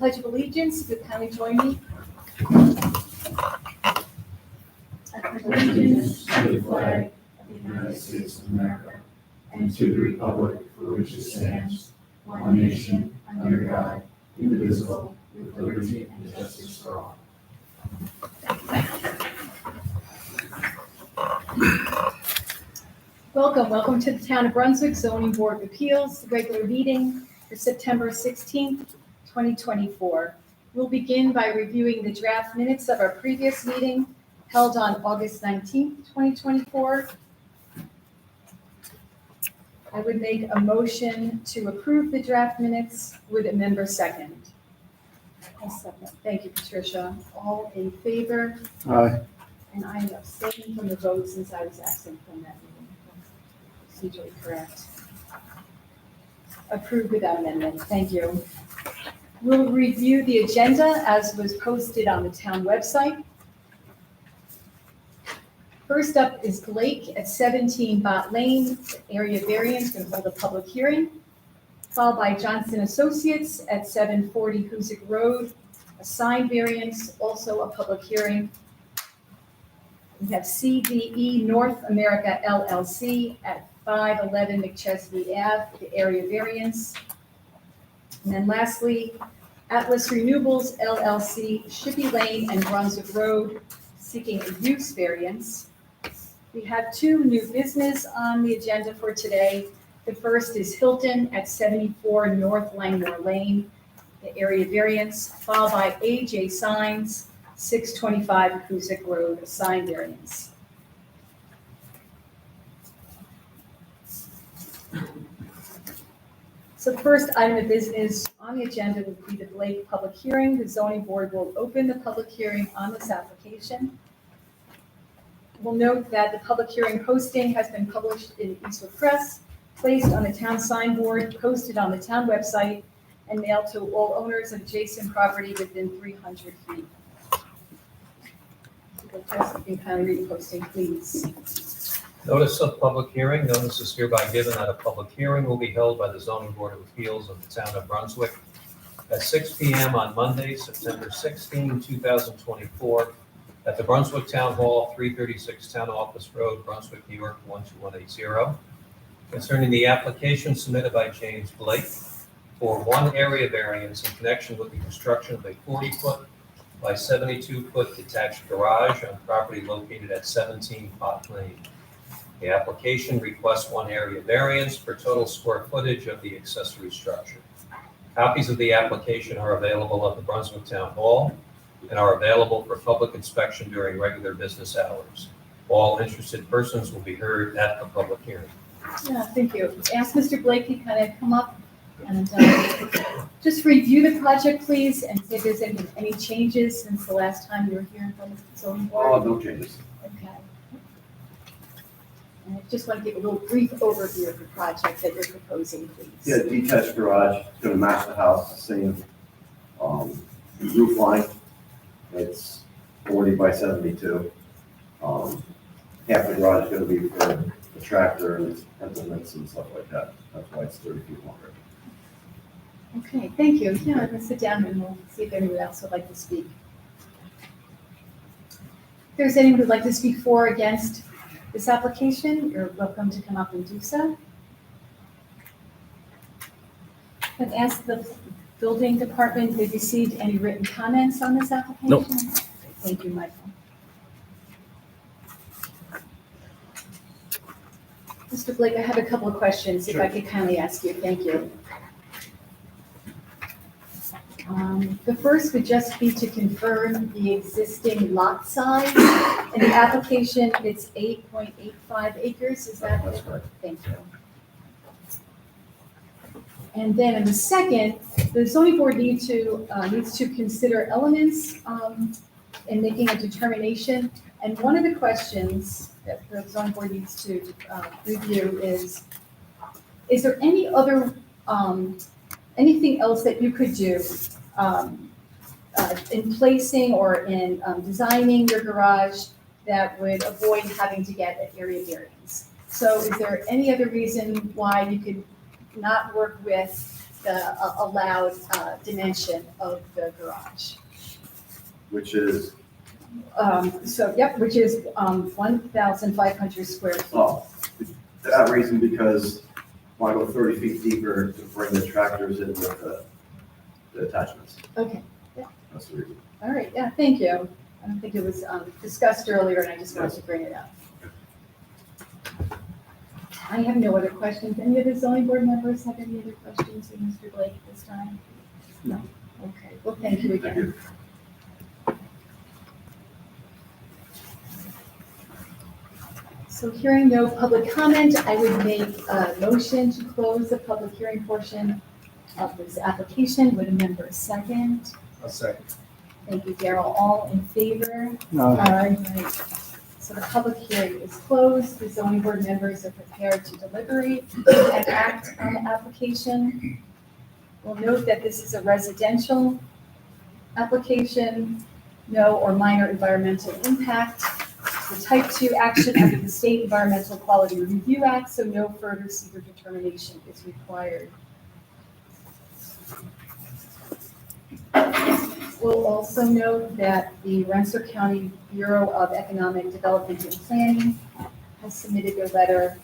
Pledge of Allegiance, if you kindly join me. I pledge allegiance to the flag of the United States of America and to the republic for which it stands, one nation, under God, indivisible, with liberty and justice for all. Welcome to the Town of Brunswick Zoning Board of Appeals, regular meeting for September 16th, 2024. We'll begin by reviewing the draft minutes of our previous meeting held on August 19th, 2024. I would make a motion to approve the draft minutes. Would a member second? I'll second. Thank you, Patricia. All in favor? Aye. And I am abstaining from the vote since I was absent from that meeting. Procedurally correct. Approved without amendment. Thank you. We'll review the agenda as was posted on the town website. First up is Blake at 17 Bott Lane, area variance, going to hold a public hearing. Followed by Johnson Associates at 740 Hoosick Road, a sign variance, also a public hearing. We have CVE North America LLC at 511 McChesney Ave, the area variance. And then lastly, Atlas Renewables LLC, Shippey Lane and Brunswick Road, seeking a use variance. We have two new business on the agenda for today. The first is Hilton at 74 North Langmore Lane, the area variance, followed by AJ Signs, 625 Hoosick Road, a sign variance. So the first item of business on the agenda would be the Blake public hearing. The zoning board will open the public hearing on this application. We'll note that the public hearing posting has been published in Eastwood Press, placed on the town signboard, posted on the town website, and mailed to all owners of adjacent property within 300 feet. Press, you can kind of read the posting, please. Notice of public hearing. Notice is hereby given that a public hearing will be held by the Zoning Board of Appeals of the Town of Brunswick at 6 p.m. on Monday, September 16, 2024, at the Brunswick Town Hall, 336 Town Office Road, Brunswick, New York, 12180, concerning the application submitted by James Blake for one area variance in connection with the construction of a 40-foot by 72-foot detached garage on property located at 17 Bott Lane. The application requests one area variance for total square footage of the accessory structure. Copies of the application are available at the Brunswick Town Hall and are available for public inspection during regular business hours. All interested persons will be heard at the public hearing. Yeah, thank you. Ask Mr. Blake to kind of come up and just review the project, please, and see if there's any changes since the last time you were here in front of the zoning board. No changes. Okay. And I just want to give a little brief overview of the project that you're proposing, please. Yeah, detached garage, it's gonna match the house, the same, roof line. It's 40 by 72. Half the garage is gonna be for the tractor and implements and stuff like that. That's why it's 30 feet longer. Okay, thank you. Yeah, I'm going to sit down and we'll see if anyone else would like to speak. If there's anyone who'd like to speak for or against this application, you're welcome to come up and do so. And ask the building department if they've received any written comments on this application? Nope. Thank you, Michael. Mr. Blake, I have a couple of questions, if I could kindly ask you. Thank you. The first would just be to confirm the existing lot size. In the application, it's 8.85 acres, is that That's it? correct. Thank you. And then in the second, the zoning board needs to consider elements in making a determination. And one of the questions that the zoning board needs to review is there any other, anything else that you could do in placing or in designing your garage that would avoid having to get an area variance? So is there any other reason why you could not work with the allowed dimension of the garage. which is, Which is 1,500 square feet. oh, that reason because I want to go 30 feet deeper to bring the tractors in with the attachments. Okay, That's the reason. all right, yeah, thank you. I don't think it was discussed earlier, and I just wanted to bring it up. I have no other questions. Any of the zoning board members have any other questions of Mr. Blake at this time? No? Okay, well, thank you Thank again. you. So hearing no public comment, I would make a motion to close the public hearing portion of this application. Would a member second? I'll second. Thank you, Daryl. All in favor? No. Aye. So the public hearing is closed. The zoning board members are prepared to deliberate and act on the application. We'll note that this is a residential application, no or minor environmental impact. The type 2 action under the State Environmental Quality Review Act, so no further seeker determination is required. We'll also note that the Rensselaer County Bureau of Economic Development and Planning has submitted their letter,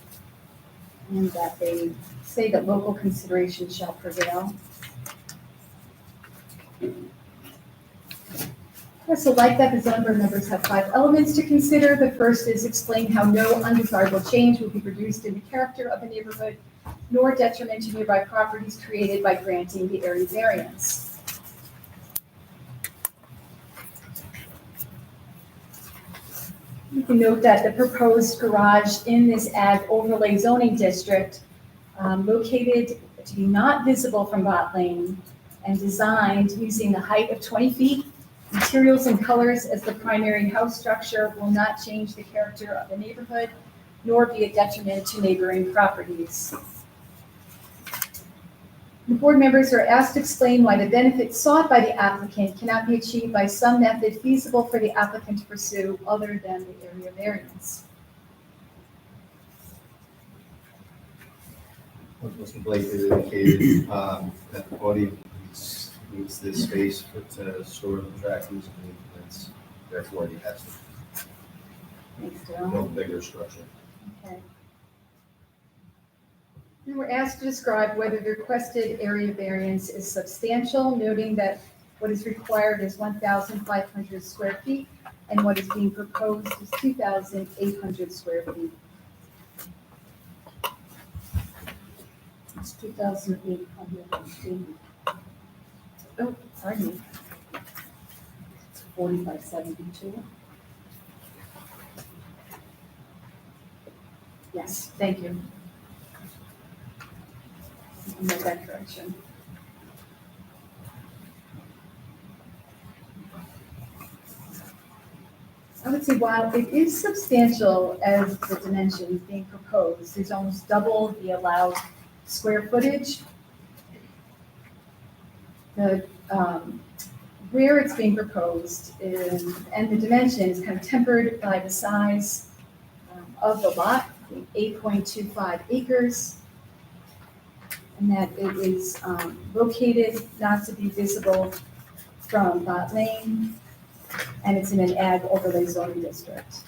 and that they say that local consideration shall prevail. So like that, the zoning board members have 5 elements to consider. The first is explain how no undesirable change will be produced in the character of the neighborhood, nor detriment to nearby properties created by granting the area variance. You can note that the proposed garage in this ag overlay zoning district, located to be not visible from Bot Lane and designed using the height of 20 feet, materials and colors as the primary house structure will not change the character of the neighborhood, nor be a detriment to neighboring properties. The board members are asked to explain why the benefits sought by the applicant cannot be achieved by some method feasible for the applicant to pursue other than the area variance. Mr. Blake has indicated that the body needs this space to store the tractors and implements, therefore he has Thanks, to Daryl. build a bigger structure. Okay. We were asked to describe whether the requested area variance is substantial, noting that what is required is 1,500 square feet, and what is being proposed is 2,800 square feet. It's 2,800 feet. Oh, pardon me. It's 40 by 72. Yes, thank you. I'll make that correction. I would say while it is substantial as the dimensions being proposed, it's almost double the allowed square footage. The, where it's being proposed is, and the dimension is kind of tempered by the size of the lot, 8.25 acres. And that it is located not to be visible from Bot Lane, and it's in an ag overlay zoning district.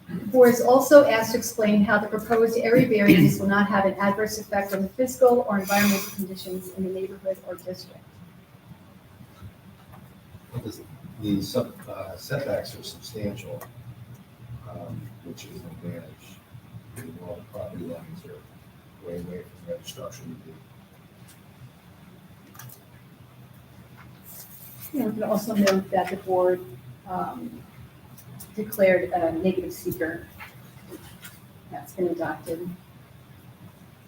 The board is also asked to explain how the proposed area variance will not have an adverse effect on the physical or environmental conditions in the neighborhood or district. The setbacks are substantial, which is an advantage. All the property lines are way away from where the structure would be. You can also note that the board declared a negative seeker. That's been adopted.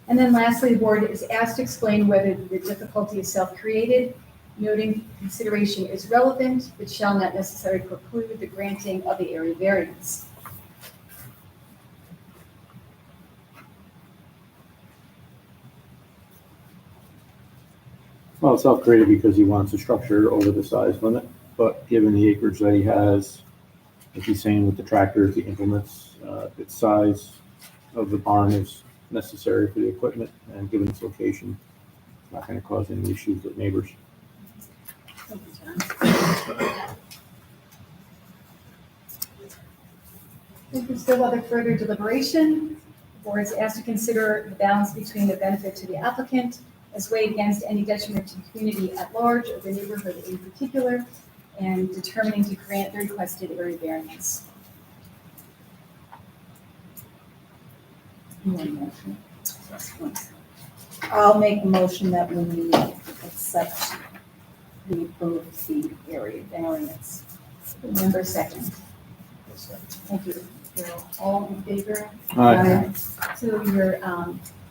And then lastly, the board is asked to explain whether the difficulty is self-created, noting consideration is relevant, but shall not necessarily preclude the granting of the area variance. Well, it's self-created because he wants a structure over the size limit, but given the acreage that he has, like he's saying with the tractors, the implements, its size of the barn is necessary for the equipment, and given its location, it's not gonna cause any issues with neighbors. Thank you, John. If there's no other further deliberation, the board is asked to consider the balance between the benefit to the applicant as weighed against any detriment to the community at large or the neighborhood in particular, and determining to grant the requested area variance. I'll make a motion that we accept the approved fee area variance. Member second. Thank you, Carol. All in favor? Aye. So your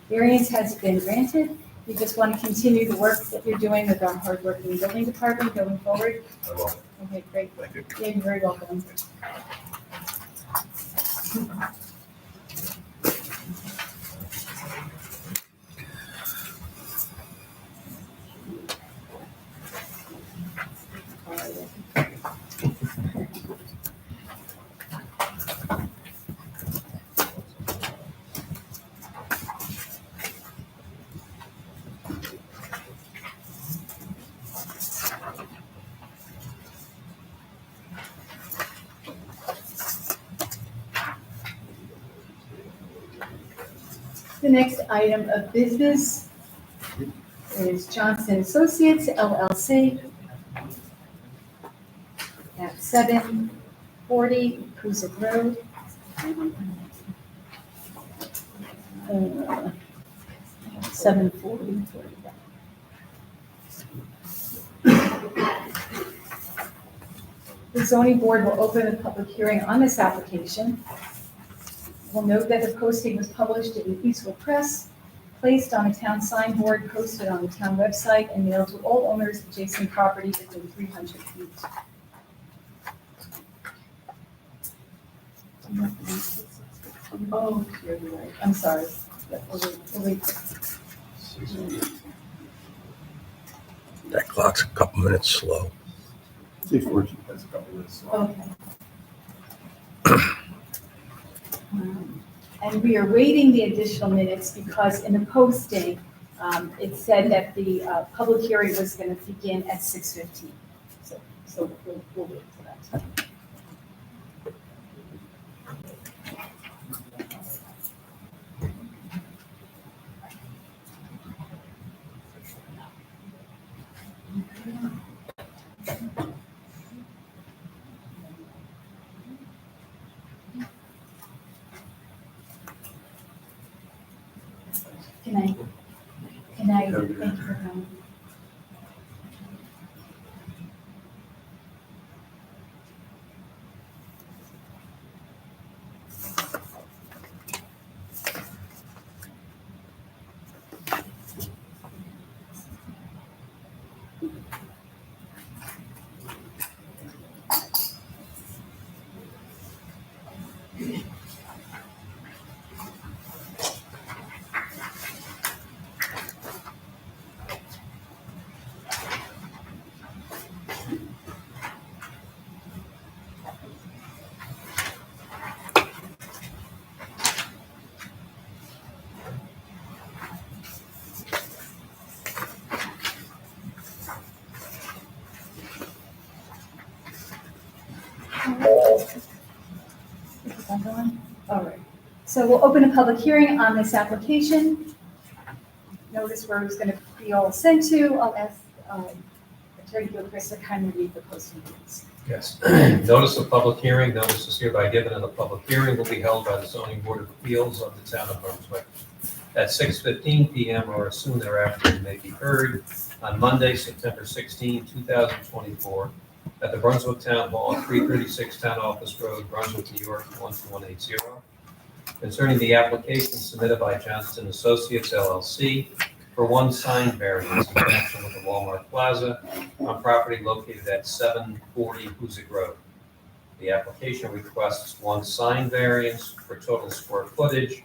variance has been granted. We just want to continue the work that you're doing with our hardworking building department going forward. I will. Okay, great. Thank you. Yeah, you're very welcome. The next item of business is Johnson Associates LLC at 740 Cruzick Road. 740. The zoning board will open a public hearing on this application. We'll note that the posting was published in the Eastwood Press, placed on a town signboard, posted on the town website, and mailed to all owners of adjacent property within 300 feet. Oh, you're right. I'm sorry. We'll wait. That clock's a couple minutes slow. 6:14. That's a couple of this. Okay. And we are waiting the additional minutes because in the posting, it said that the public hearing was going to begin at 6:15. So we'll wait for that. Can I, thank you for coming. All right, so we'll open a public hearing on this application. Notice where it's going to be all sent to. I'll ask Attorney Gilchrist to kindly read the posting, please. Yes. Notice of public hearing, notice is hereby given, and the public hearing will be held by the zoning board of appeals of the town of Brunswick at 6:15 PM or as soon thereafter and may be heard on Monday, September 16, 2024, at the Brunswick Town Hall, 336 Town Office Road, Brunswick, New York, 12180. Concerning the application submitted by Johnston Associates LLC for one sign variance in connection with the Walmart Plaza on property located at 740 Hoosick Road. The application requests one sign variance for total square footage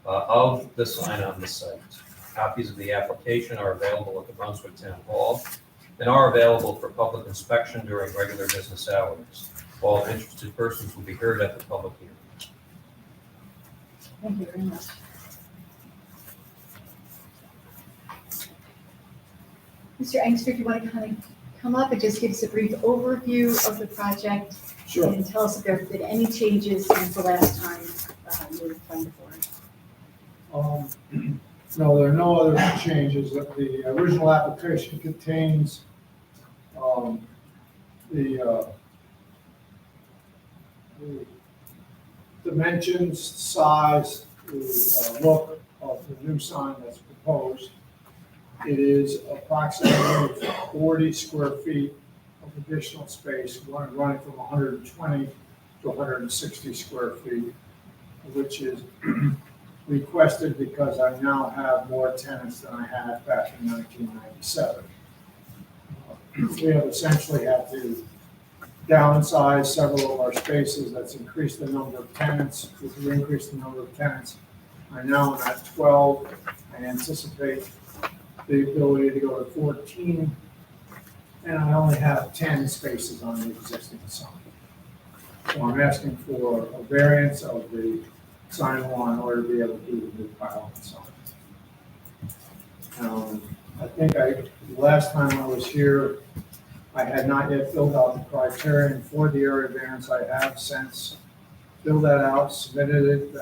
of the sign on the site. Copies of the application are available at the Brunswick Town Hall and are available for public inspection during regular business hours. All interested persons will be heard at the public hearing. Thank you very much. Mr. Angster, if you want to kind of come up and just give us a brief overview of the project and tell us if there have been any changes since the last time you were in front of the board. No, there are no other changes. The original application contains the dimensions, size, the look of the new sign that's proposed. It is approximately 40 square feet of additional space, running from 120 to 160 square feet, which is requested because I now have more tenants than I had back in 1997. We have essentially had to downsize several of our spaces. That's increased the number of tenants. If we increase the number of tenants, I now am at 12. I anticipate the ability to go to 14, and I only have 10 spaces on the existing sign. So I'm asking for a variance of the sign law in order to be able to do the new pilot sign. I think last time I was here, I had not yet filled out the criterion for the area variance. I have since filled that out, submitted it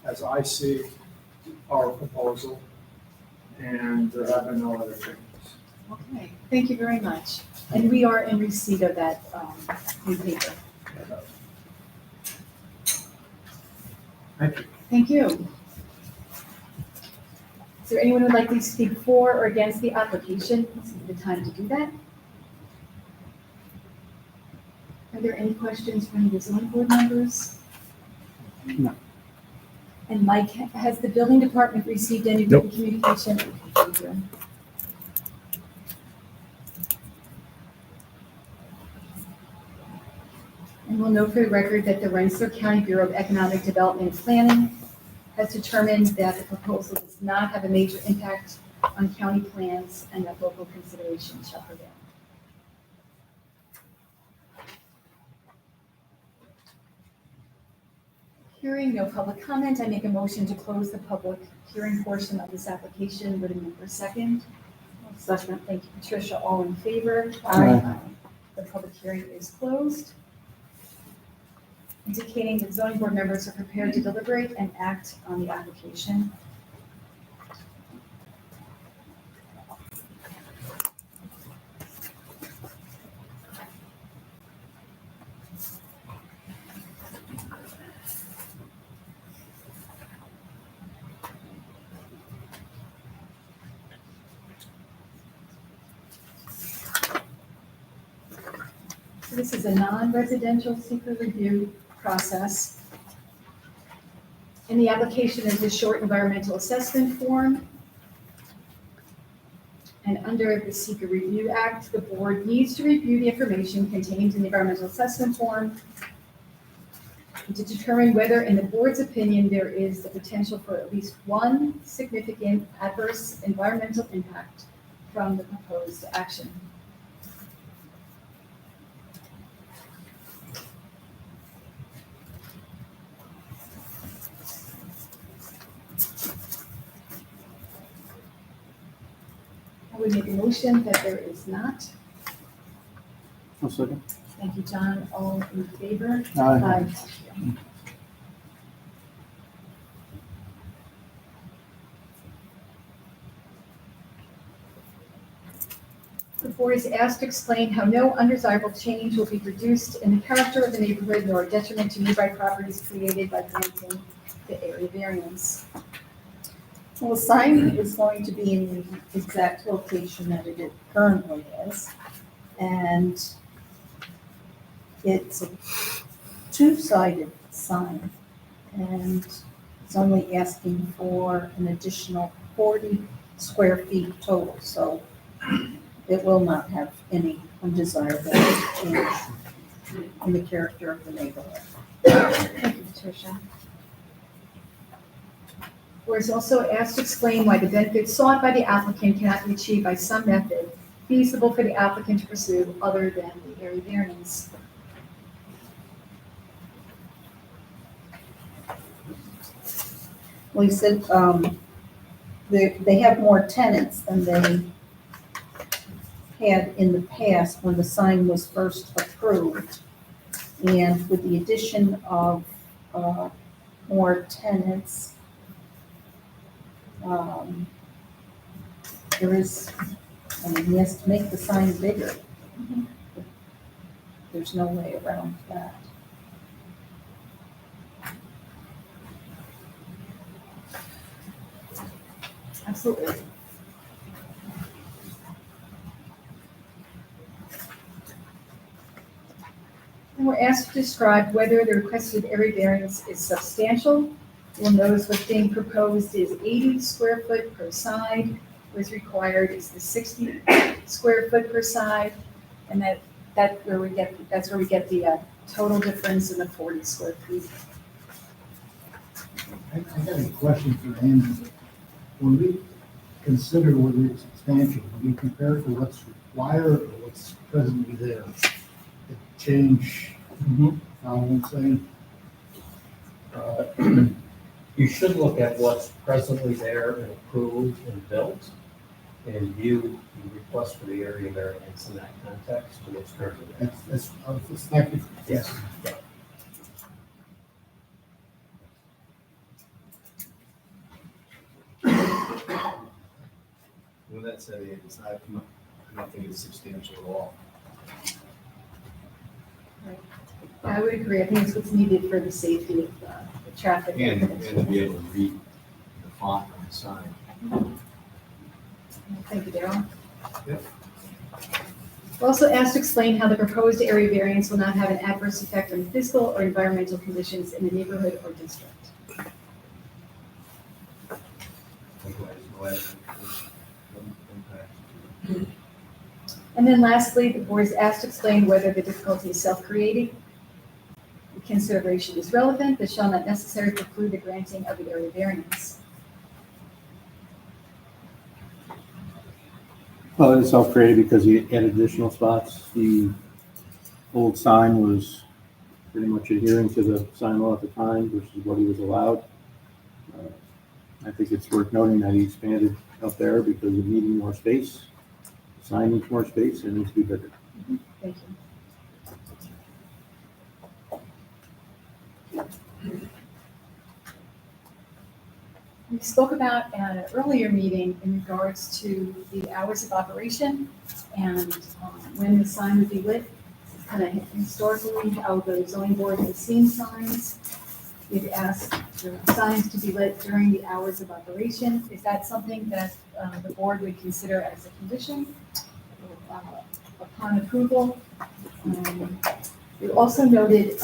as I see our proposal, and there have been no other changes. Okay, thank you very much. And we are in receipt of that new paper. Thank you. Thank you. Is there anyone who would like to speak for or against the application? This is the time to do that. Are there any questions from the zoning board members? No. And Mike, has the building department received any written communication? Thank you. And we'll note for the record that the Rensselaer County Bureau of Economic Development and Planning has determined that the proposal does not have a major impact on county plans and that local considerations shall prevail. Hearing no public comment, I make a motion to close the public hearing portion of this application. Would a member second? Second. Thank you, Patricia. All in favor? Aye. The public hearing is closed, indicating that zoning board members are prepared to deliberate and act on the application. So this is a non-residential seeker review process. In the application is a short environmental assessment form. And under the Seeker Review Act, the board needs to review the information contained in the environmental assessment form to determine whether, in the board's opinion, there is the potential for at least one significant adverse environmental impact from the proposed action. I would make a motion that there is not. I'll second. Thank you, John. All in favor? Aye. The board is asked to explain how no undesirable change will be produced in the character of the neighborhood nor detriment to nearby properties created by granting the area variance. Well, the sign is going to be in the exact location that it currently is. And it's a two-sided sign. And it's only asking for an additional 40 square feet total. So it will not have any undesirable change in the character of the neighborhood. Thank you, Patricia. Board is also asked to explain why the benefits sought by the applicant cannot be achieved by some method feasible for the applicant to pursue other than the area variance. Well, he said, they have more tenants than they had in the past when the sign was first approved. And with the addition of more tenants, there is, I mean, he has to make the sign bigger. There's no way around that. Absolutely. And we're asked to describe whether the requested area variance is substantial. You'll notice what's being proposed is 80 square foot per side. What's required is the 60 square foot per side. And that's where we get the total difference in the 40 square feet. I got a question for Andy. When we consider whether it's substantial, when we compare it to what's required or what's presently there, it change, how I'm saying? You should look at what's presently there and approved and built, and view the request for the area variance in that context to what's currently there. I was just thinking. Yes. When that said, it's not, I don't think it's substantial at all. I would agree. I think it's what's needed for the safety of the traffic. And to be able to read the font on the sign. Thank you, Darrell. Yep. We're also asked to explain how the proposed area variance will not have an adverse effect on physical or environmental conditions in the neighborhood or district. And then lastly, the board is asked to explain whether the difficulty is self-created. The consideration is relevant, but shall not necessarily preclude the granting of the area variance. Well, it's self-created because he added additional spots. The old sign was pretty much adhering to the sign law at the time versus what he was allowed. I think it's worth noting that he expanded up there because of needing more space. The sign needs more space and needs to be bigger. Thank you. We spoke about at an earlier meeting in regards to the hours of operation and when the sign would be lit. Kind of historically how the zoning board has seen signs. We've asked the signs to be lit during the hours of operation. Is that something that the board would consider as a condition upon approval? We also noted,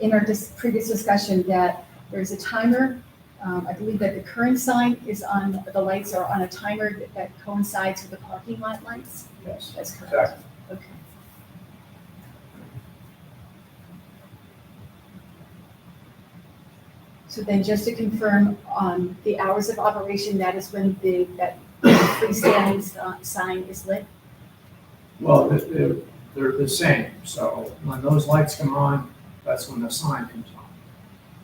in our previous discussion that there's a timer. I believe that the current sign is on, the lights are on a timer that coincides with the parking lot lights. Yes. That's correct. Exactly. Okay. So then just to confirm, the hours of operation, that is when that freestanding sign is lit? Well, they're the same, so when those lights come on, that's when the sign comes on.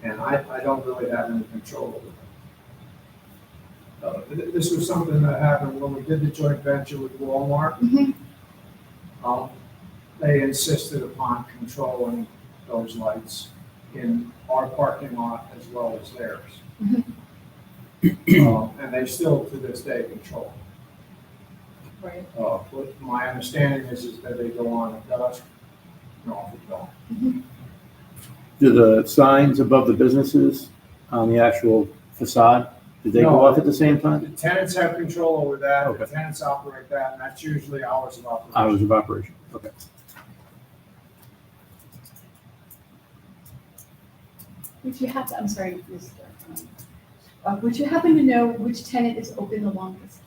And I don't really have any control over it. This was something that happened when we did the joint venture with Walmart. Mhm. They insisted upon controlling those lights in our parking lot as well as theirs. And they still, to this day, control. Right. But my understanding is that they go on at dusk and off at dawn. Do the signs above the businesses on the actual facade, did they go No. off at the same time? The tenants have control over that, the Okay. tenants operate that, and that's usually hours of operation. Hours of operation, okay. Would you have, I'm sorry, Mr. Would you happen to know which tenant is open the longest?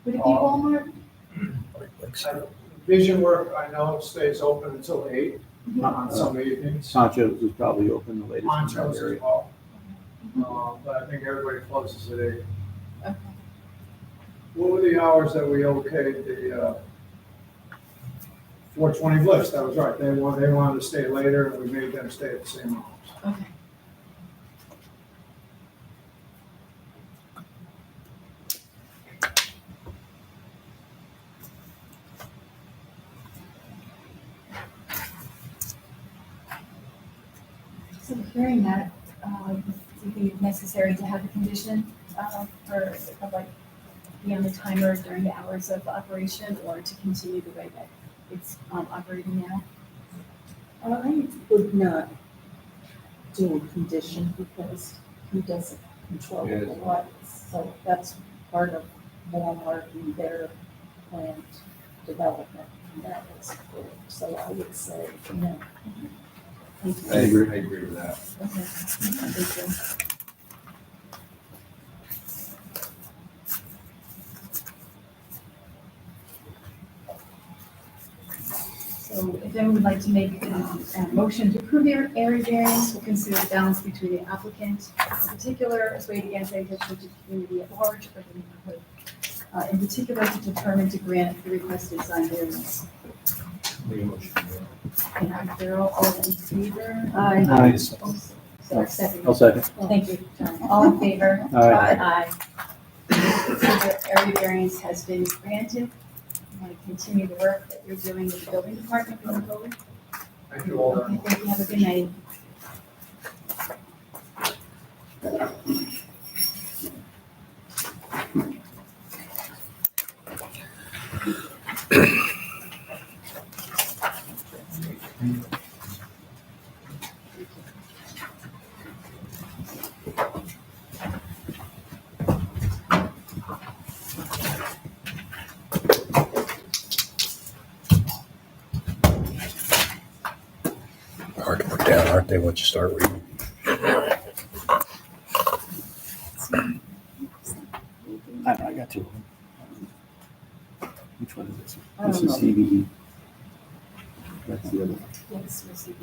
Would it be Walmart? Vision Work, I know, stays open until 8 on some evenings. Sancho's is probably open the latest in that Ponchos as area. well. But I think everybody closes at 8. Okay. What were the hours that we okayed the 420 list? That was right. They wanted to stay later, and we made them stay at the same hours. Okay. Hearing that, do you think it's necessary to have a condition for, like, be on the timer during the hours of operation, or to continue the way that it's operating now? I would not do a condition because he doesn't control the Yes. lights. So that's part of Walmart and their planned development. And that is good. So I would say no. Thank you. I agree with that. Okay. Thank you. So if anyone would like to make a motion to approve the area variance, we'll consider the balance between the applicant in particular as weighed against any addition to the community at large or the neighborhood. In particular, to determine to grant the requested sign variance. Make a motion. And I'm Carol, all in favor? Aye. So second. I'll second. Thank you, John. All in favor? Aye. Aye. So the area variance has been granted. You want to continue the work that you're doing with the building department going forward? Thank you all. Okay, thank you. Have a good night. Hard to put down, aren't they, once you start reading? I got two. Which one is this? I don't This is know. CBE. That's the other one. Yes, receive.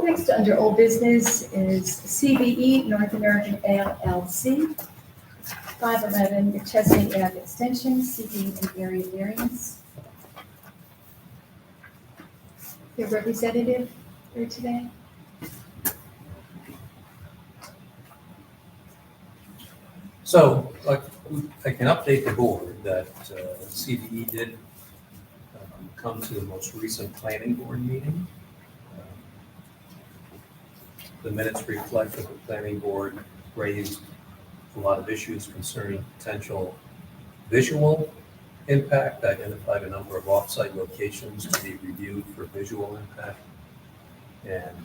Next, under old business is CBE North American LLC, 511 McChesney Ave Extension, seeking an area variance. Your representative here today? So, I can update the board that CBE did come to the most recent planning board meeting. The minutes reflect that the planning board raised a lot of issues concerning potential visual impact, identified a number of off-site locations to be reviewed for visual impact. And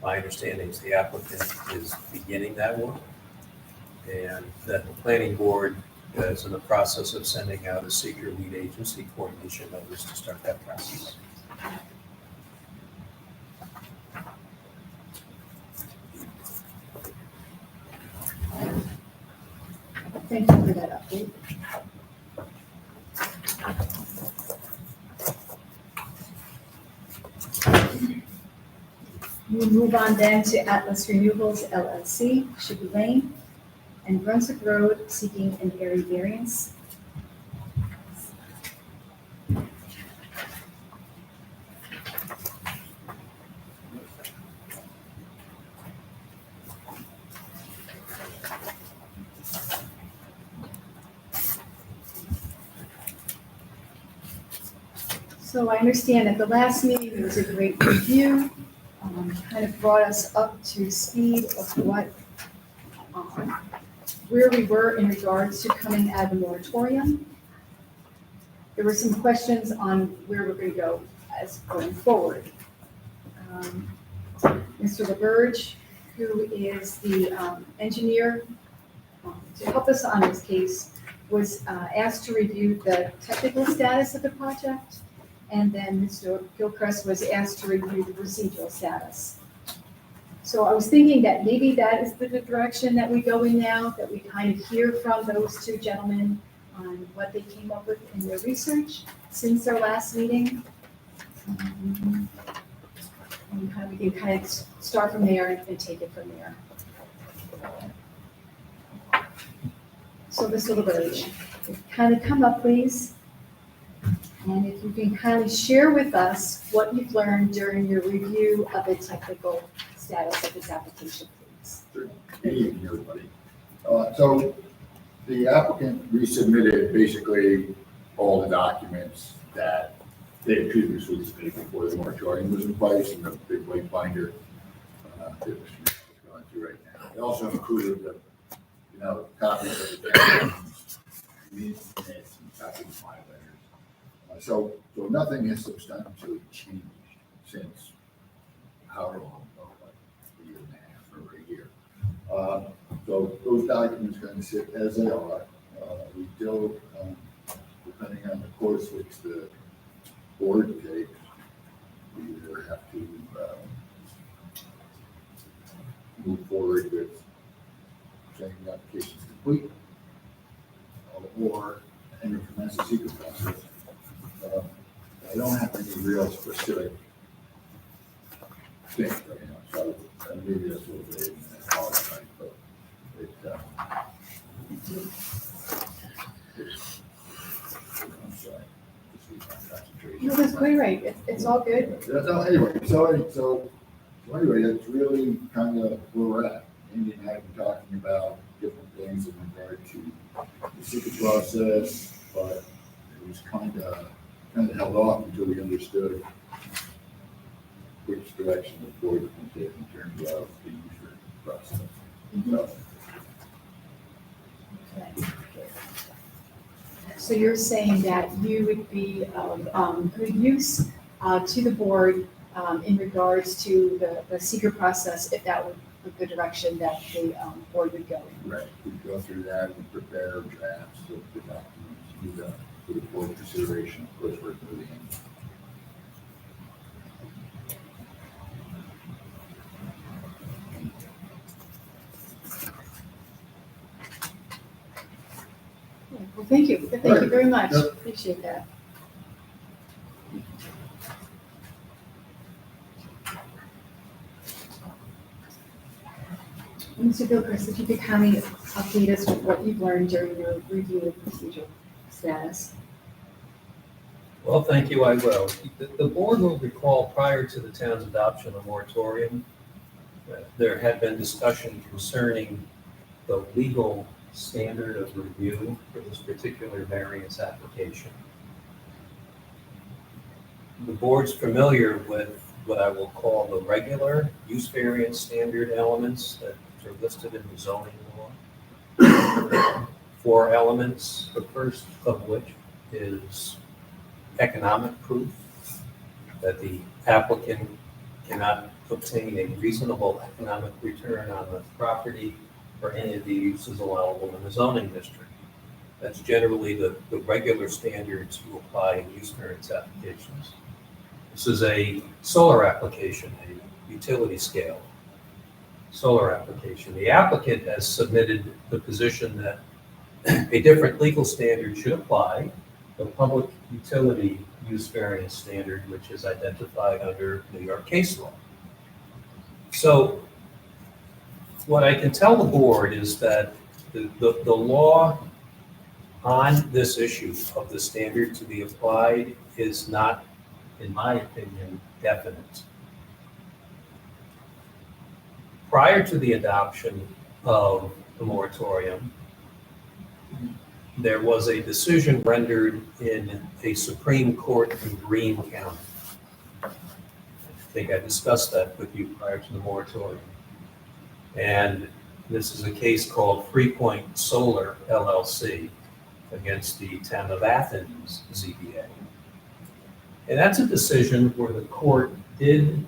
my understanding is the applicant is beginning that work, and that the planning board is in the process of sending out a seeker lead agency coordination notice to start that process. Thank you for that update. We'll move on then to Atlas Renewables LLC, Sugar Lane, and Brunswick Road, seeking an area variance. So I understand at the last meeting, there was a great review, kind of brought us up to speed of what, where we were in regards to coming out of the moratorium. There were some questions on where we're going to go as going forward. Mr. LaBerge, who is the engineer to help us on this case, was asked to review the technical status of the project. And then Mr. Gilchrist was asked to review the procedural status. So I was thinking that maybe that is the direction that we go in now, that we kind of hear from those two gentlemen on what they came up with in their research since their last meeting. And we can kind of start from there and take it from there. So Mr. LaBerge, kind of come up, please. And if you can kindly share with us what you've learned during your review of the technical status of this application, please. Good evening, everybody. So the applicant resubmitted basically all the documents that they had previously submitted before the moratorium was in place and the big white binder that Mr. Mayor is going through right now. They also included the, copies of the minutes and copies of my letters. So nothing has substantially changed since however long ago, like a year and a half or a year. So those documents are going to sit as they are. We still, depending on the course which the board takes, we either have to move forward with saying the application is complete or enter commence the secret process. I don't have any real specific things right now, so maybe that's a little bit qualified, but it, I'm sorry. Just lose my concentration. No, that's quite right. It's all good. So anyway, so anyway, that's really kind of where we're at. Andy and I have been talking about different things in regard to the secret process, but it was kind of held off until we understood which direction the board was going to take in terms of the user process. So, So you're saying that you would be of good use to the board in regards to the seeker process, if that were the direction that the board would go in? right, we go through that and prepare drafts of the documents for the board consideration, of course, we're moving in. Well, thank you. Thank you very much. Yep. Appreciate that. Mr. Gilchrist, if you could kindly update us with what you've learned during your review of procedural status. Well, thank you, I will. The board will recall prior to the town's adoption of moratorium, there had been discussion concerning the legal standard of review for this particular variance application. The board's familiar with what I will call the regular use variance standard elements that are listed in the zoning law. 4 elements, the first of which is economic proof that the applicant cannot obtain a reasonable economic return on the property for any of the uses allowable in the zoning district. That's generally the regular standards you apply in use variance applications. This is a solar application, a utility scale solar application. The applicant has submitted the position that a different legal standard should apply, the public utility use variance standard, which is identified under New York case law. So what I can tell the board is that the law on this issue of the standard to be applied is not, in my opinion, definite. Prior to the adoption of the moratorium, there was a decision rendered in a Supreme Court in Greene County. I think I discussed that with you prior to the moratorium. And this is a case called Freepoint Solar LLC against the Town of Athens ZBA. And that's a decision where the court did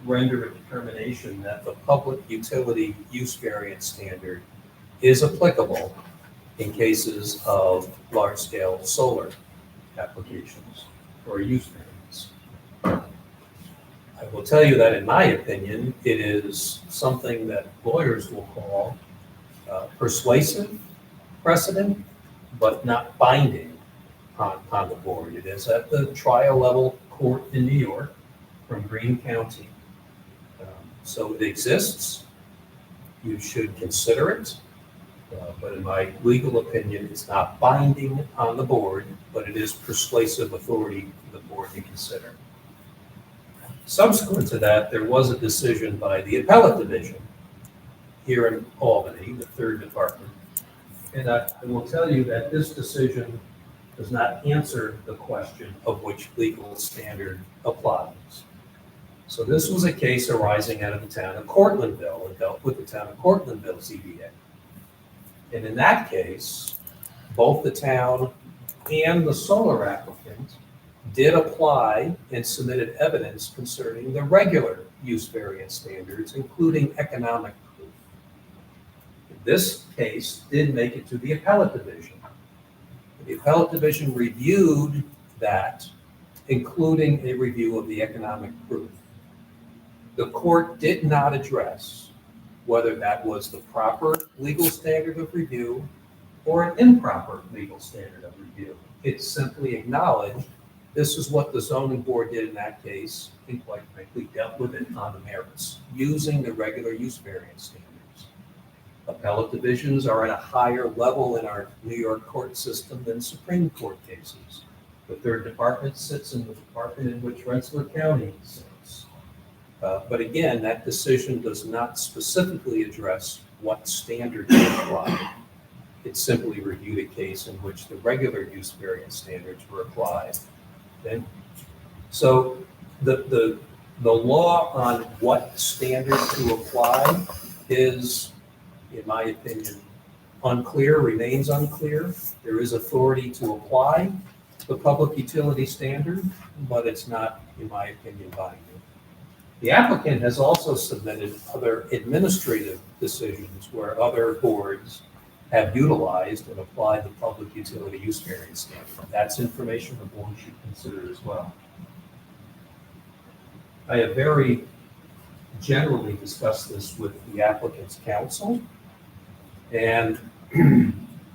render a determination that the public utility use variance standard is applicable in cases of large-scale solar applications or use variance. I will tell you that in my opinion, it is something that lawyers will call persuasive precedent, but not binding on the board. It is at the trial level court in New York from Greene County. So it exists. You should consider it. But in my legal opinion, it's not binding on the board, but it is persuasive authority for the board to consider. Subsequent to that, there was a decision by the appellate division here in Albany, the third department. And I will tell you that this decision does not answer the question of which legal standard applies. So this was a case arising out of the town of Cortlandville. It dealt with the town of Cortlandville ZBA. And in that case, both the town and the solar applicant did apply and submitted evidence concerning the regular use variance standards, including economic proof. This case did make it to the appellate division. The appellate division reviewed that, including a review of the economic proof. The court did not address whether that was the proper legal standard of review or an improper legal standard of review. It simply acknowledged this is what the zoning board did in that case, and quite frankly, dealt with it on the merits, using the regular use variance standards. Appellate divisions are at a higher level in our New York court system than Supreme Court cases. The third department sits in the department in which Rensselaer County sits. But again, that decision does not specifically address what standard to apply. It simply reviewed a case in which the regular use variance standards were applied. Okay? So the law on what standard to apply is, in my opinion, unclear, remains unclear. There is authority to apply the public utility standard, but it's not, in my opinion, binding. The applicant has also submitted other administrative decisions where other boards have utilized and applied the public utility use variance standard. That's information the board should consider as well. I have very generally discussed this with the applicant's counsel and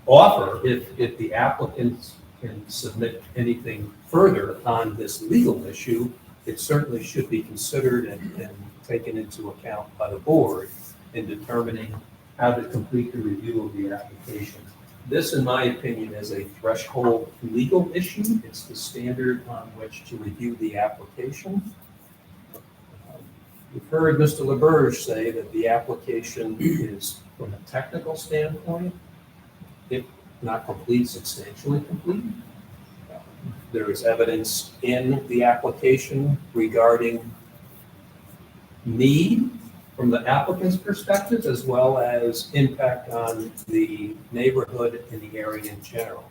offer, if the applicant can submit anything further on this legal issue, it certainly should be considered and taken into account by the board in determining how to complete the review of the application. This, in my opinion, is a threshold legal issue. It's the standard on which to review the application. You've heard Mr. LaBerge say that the application is, from a technical standpoint, if not complete, substantially complete. There is evidence in the application regarding need from the applicant's perspective, as well as impact on the neighborhood and the area in general.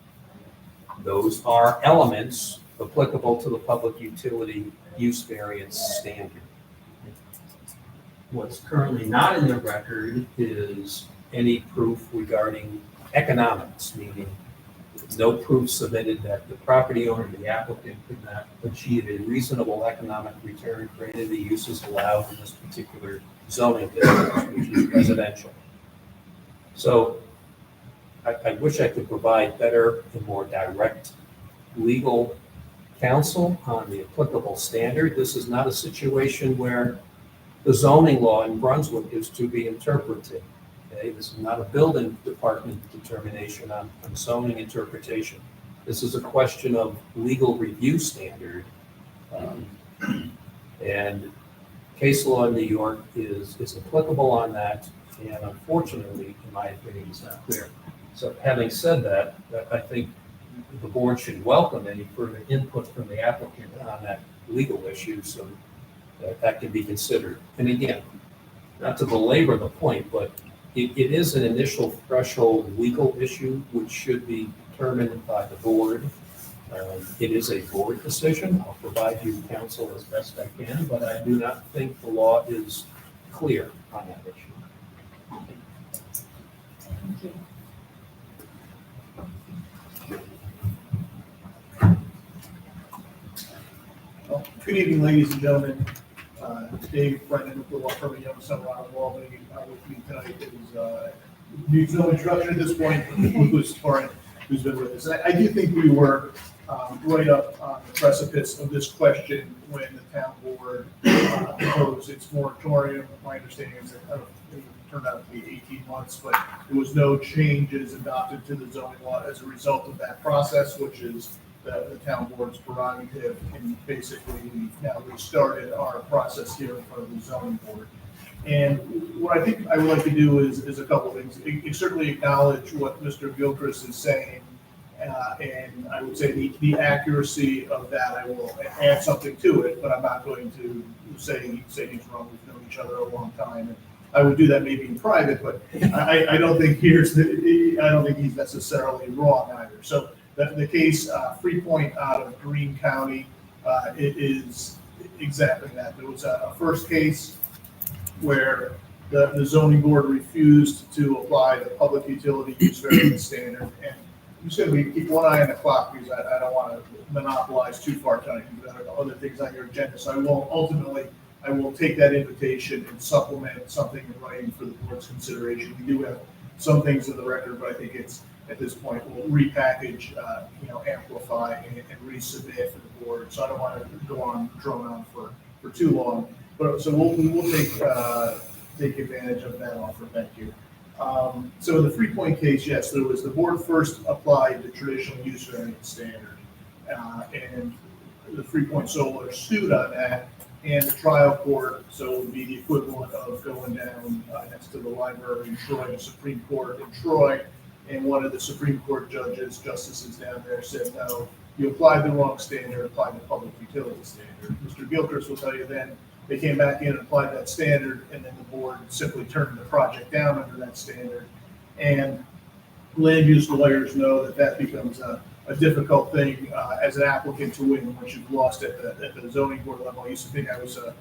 Those are elements applicable to the public utility use variance standard. What's currently not in the record is any proof regarding economics, meaning no proof submitted that the property owner, the applicant, could not achieve a reasonable economic return for any of the uses allowed in this particular zoning district, which is residential. So I wish I could provide better and more direct legal counsel on the applicable standard. This is not a situation where the zoning law in Brunswick is to be interpreted. Okay? This is not a building department determination on zoning interpretation. This is a question of legal review standard. And case law in New York is applicable on that, and unfortunately, in my opinion, is not clear. So having said that, I think the board should welcome any further input from the applicant on that legal issue so that can be considered. And again, not to belabor the point, but it is an initial threshold legal issue which should be determined by the board. It is a board decision. I'll provide you counsel as best I can, but I do not think the law is clear on that issue. Thank you. Well, good evening, ladies and gentlemen. Dave Brennan with the law firm of Young Sunrise Albany. With me tonight is needs no introduction at this point, who's been with us. I do think we were right up on the precipice of this question when the town board proposed its moratorium. My understanding is that it turned out to be 18 months, but there was no changes adopted to the zoning law as a result of that process, which is the town board's prerogative. And basically, we now restarted our process here in front of the zoning board. And what I think I would like to do is a couple of things. Certainly acknowledge what Mr. Gilchrist is saying, and I would say the accuracy of that, I will add something to it, but I'm not going to say he's wrong. We've known each other a long time. And I would do that maybe in private, but I don't think I don't think he's necessarily wrong either. So the case Free Point out of Greene County, it is exactly that. There was a first case where the zoning board refused to apply the public utility use variance standard. And I'm just going to keep one eye on the clock because I don't want to monopolize too far tonight. You've got other things on your agenda. So I will take that invitation and supplement something in writing for the board's consideration. We do have some things in the record, but I think it's, at this point, we'll repackage, amplify and resubmit for the board. So I don't want to go on, drone on for too long. But so we will take advantage of that offer. Thank you. So in the Free Point case, yes, the board first applied the traditional use variance standard, and the Free Point Solar sued on that, and the trial court, so it would be the equivalent of going down next to the library in Troy, the Supreme Court in Troy, and one of the Supreme Court justices down there said, no, you applied the wrong standard, applied the public utility standard. Mr. Gilchrist will tell you then, they came back in and applied that standard, and then the board simply turned the project down under that standard. And land use lawyers know that becomes a difficult thing as an applicant to win once you've lost at the zoning board level. I used to think I was a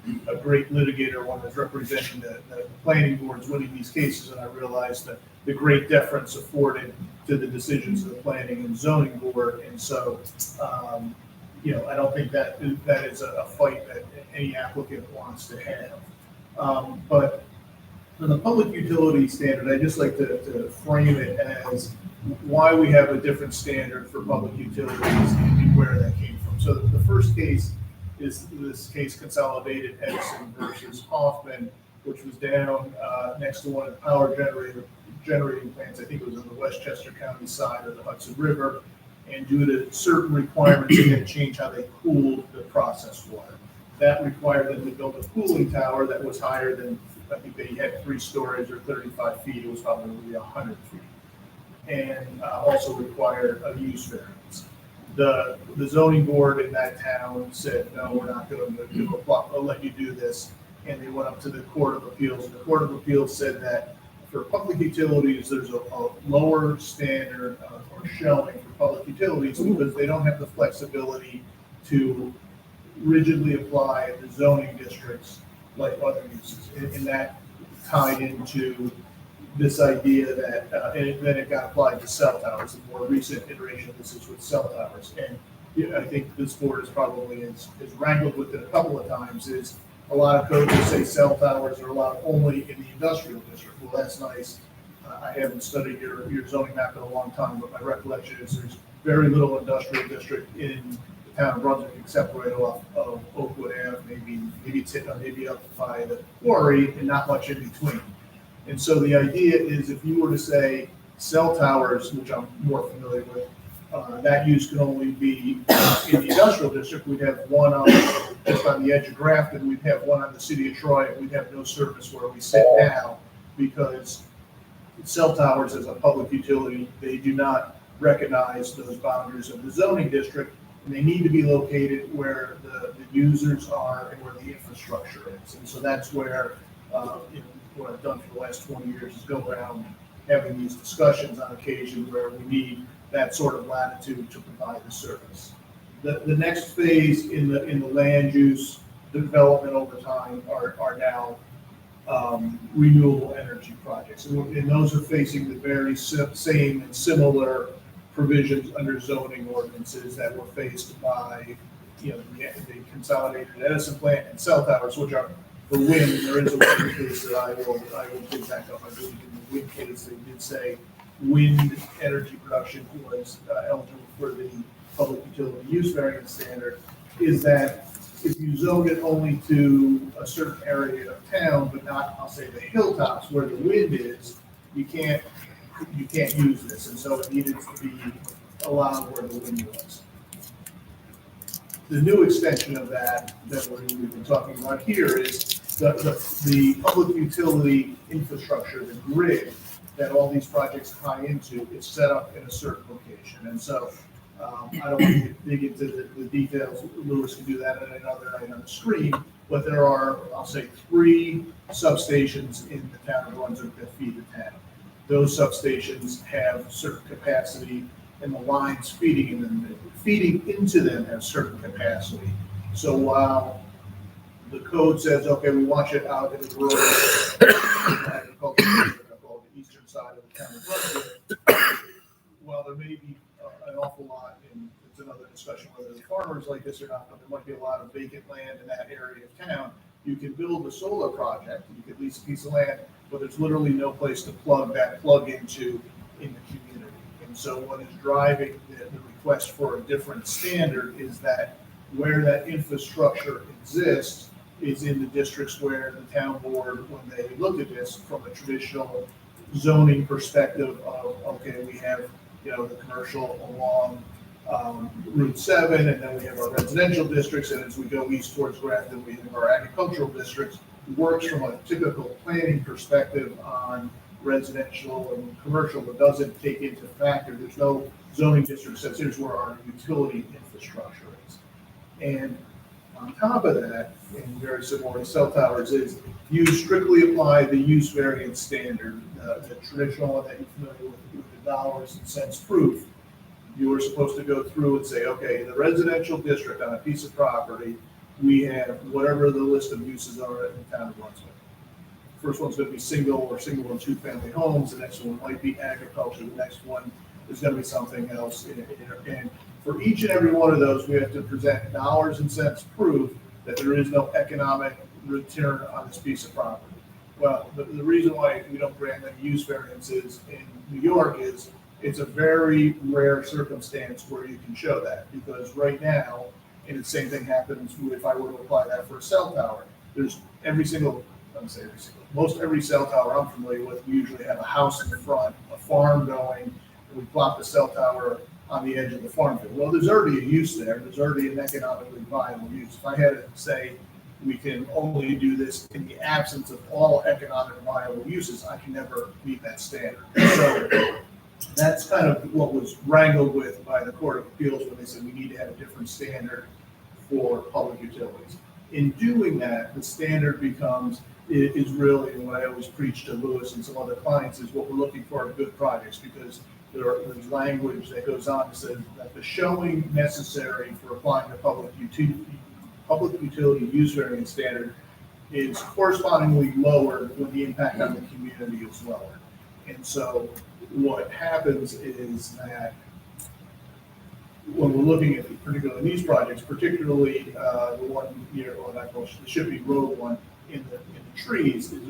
great litigator when I was representing the planning boards winning these cases, and I realized that the great deference afforded to the decisions of the planning and zoning board. And so, I don't think that is a fight that any applicant wants to have. But for the public utility standard, I just like to frame it as why we have a different standard for public utilities and where that came from. So the first case is this case Consolidated Edison versus Hoffman, which was down next to one of the power generating plants. I think it was on the Westchester County side of the Hudson River. And due to certain requirements, they had to change how they cooled the processed water. That required them to build a cooling tower that was higher than, I think they had 3 stories or 35 feet. It was probably 100 feet. And also required a use variance. The zoning board in that town said, no, we're not going to let you do this. And they went up to the Court of Appeals. And the Court of Appeals said that for public utilities, there's a lower standard or showing for public utilities because they don't have the flexibility to rigidly apply the zoning districts like other uses. And that tied into this idea that, and then it got applied to cell towers. The more recent iteration of this is with cell towers. And I think this board is probably has wrangled with it a couple of times, is a lot of codes that say cell towers are allowed only in the industrial district. Well, that's nice. I haven't studied your zoning map in a long time, but my recollection is there's very little industrial district in the town of Brunswick except right off of Oakwood Ave, maybe up by the quarry, and not much in between. And so the idea is if you were to say cell towers, which I'm more familiar with, that use can only be in the industrial district. We'd have one just on the edge of Grafton. We'd have one on the city of Troy. We'd have no service where we sit now because cell towers as a public utility, they do not recognize those boundaries of the zoning district, and they need to be located where the users are and where the infrastructure is. And so that's where what I've done for the last 20 years is go around having these discussions on occasion where we need that sort of latitude to provide the service. The next phase in the land use development over time are now renewable energy projects. And those are facing the very same and similar provisions under zoning ordinances that were faced by the Consolidated Edison plant and cell towers, which are for wind. There is a wind case that I will dig back up. I believe in the wind case they did say wind energy production was eligible for the public utility use variance standard. Is that if you zone it only to a certain area of town, but not, I'll say, the hilltops where the wind is, you can't use this. And so it needed to be allowed where the wind was. The new extension of that we've been talking about here is the public utility infrastructure, the grid that all these projects tie into is set up in a certain location. And so I don't want to dig into the details. Lewis can do that at another night on the screen. But there are, I'll say, 3 substations in the town of Brunswick that feed the town. Those substations have certain capacity, and the lines feeding into them have certain capacity. So while the code says, okay, we want you out in the rural agricultural district, I'll call it the eastern side of the town of Brunswick, while there may be an awful lot, and it's another discussion whether the farmers like this or not, but there might be a lot of vacant land in that area of town. You can build a solar project, you could lease a piece of land, but there's literally no place to plug that plug into in the community. And so what is driving the request for a different standard is that where that infrastructure exists is in the districts where the town board, when they look at this from a traditional zoning perspective of, okay, we have, the commercial along Route 7, and then we have our residential districts, and as we go east towards Grafton, we have our agricultural districts. Works from a typical planning perspective on residential and commercial, but doesn't take into factor, there's no zoning district that says here's where our utility infrastructure is. And on top of that, and very similar to cell towers, is you strictly apply the use variance standard, the traditional one that you're familiar with the dollars and cents proof. You are supposed to go through and say, okay, in the residential district on a piece of property, we have whatever the list of uses are in the town of Brunswick. First one's going to be single and 2-family homes. The next one might be agriculture. The next one is going to be something else. And for each and every one of those, we have to present dollars and cents proof that there is no economic return on this piece of property. Well, the reason why we don't grant any use variances in New York is it's a very rare circumstance where you can show that, because right now, and the same thing happens if I were to apply that for a cell tower. There's most every cell tower I'm familiar with, we usually have a house in the front, a farm going, and we plop the cell tower on the edge of the farm field. Well, there's already a use there. There's already an economically viable use. If I had to say we can only do this in the absence of all economic viable uses, I can never meet that standard. So that's kind of what was wrangled with by the Court of Appeals when they said we need to have a different standard for public utilities. In doing that, the standard is really, and what I always preach to Lewis and some other clients, is what we're looking for in good projects, because there's language that goes on to say that the showing necessary for applying the public utility use variance standard is correspondingly lower when the impact on the community is lower. And so what happens is that when we're looking at particularly these projects, particularly the one here, or that goes the Shipping Road one in the trees, is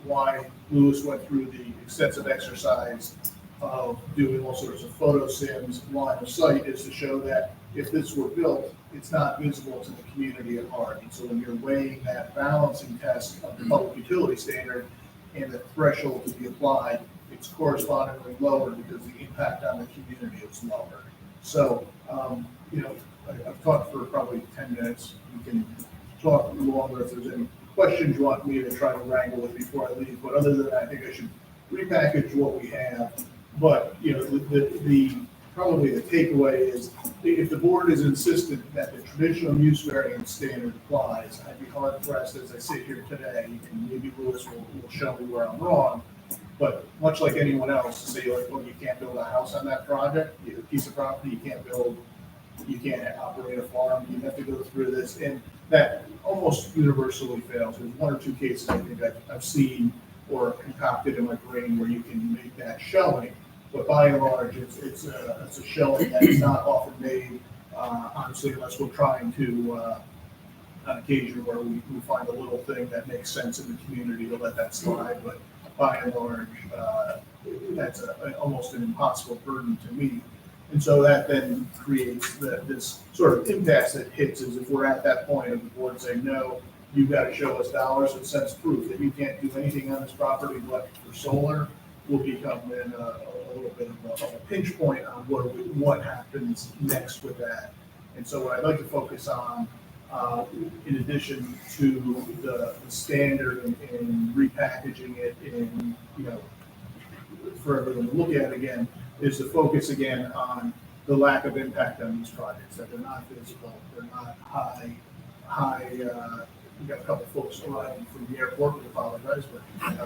why Lewis went through the extensive exercise of doing all sorts of photo sims, line of sight, is to show that if this were built, it's not visible to the community at large. And so when you're weighing that balancing test of the public utility standard and the threshold to be applied, it's correspondingly lower because the impact on the community is lower. So, I've talked for probably 10 minutes. We can talk longer if there's any questions you want me to try to wrangle with before I leave. But other than that, I think I should repackage what we have. But, probably the takeaway is if the board is insistent that the traditional use variance standard applies, I'd be hard pressed as I sit here today, and maybe Lewis will show me where I'm wrong. But much like anyone else, to say like, well, you can't build a house on that project, a piece of property, you can't operate a farm, you have to go through this, and that almost universally fails. There's 1 or 2 cases I think I've seen or concocted in my brain where you can make that showing, but by and large, it's a showing that is not often made, honestly, unless we're trying to, on occasion where we find a little thing that makes sense in the community to let that slide, but by and large, that's almost an impossible burden to meet. And so that then creates this sort of impasse that hits as if we're at that point of the board saying, no, you've got to show us dollars and cents proof that you can't do anything on this property but for solar, will become then a little bit of a pinch point on what happens next with that. And so what I'd like to focus on in addition to the standard in repackaging it in, for everyone to look at again, is to focus again on the lack of impact on these projects, that they're not visible, they're not high, we got a couple folks arriving from the airport, we apologize, but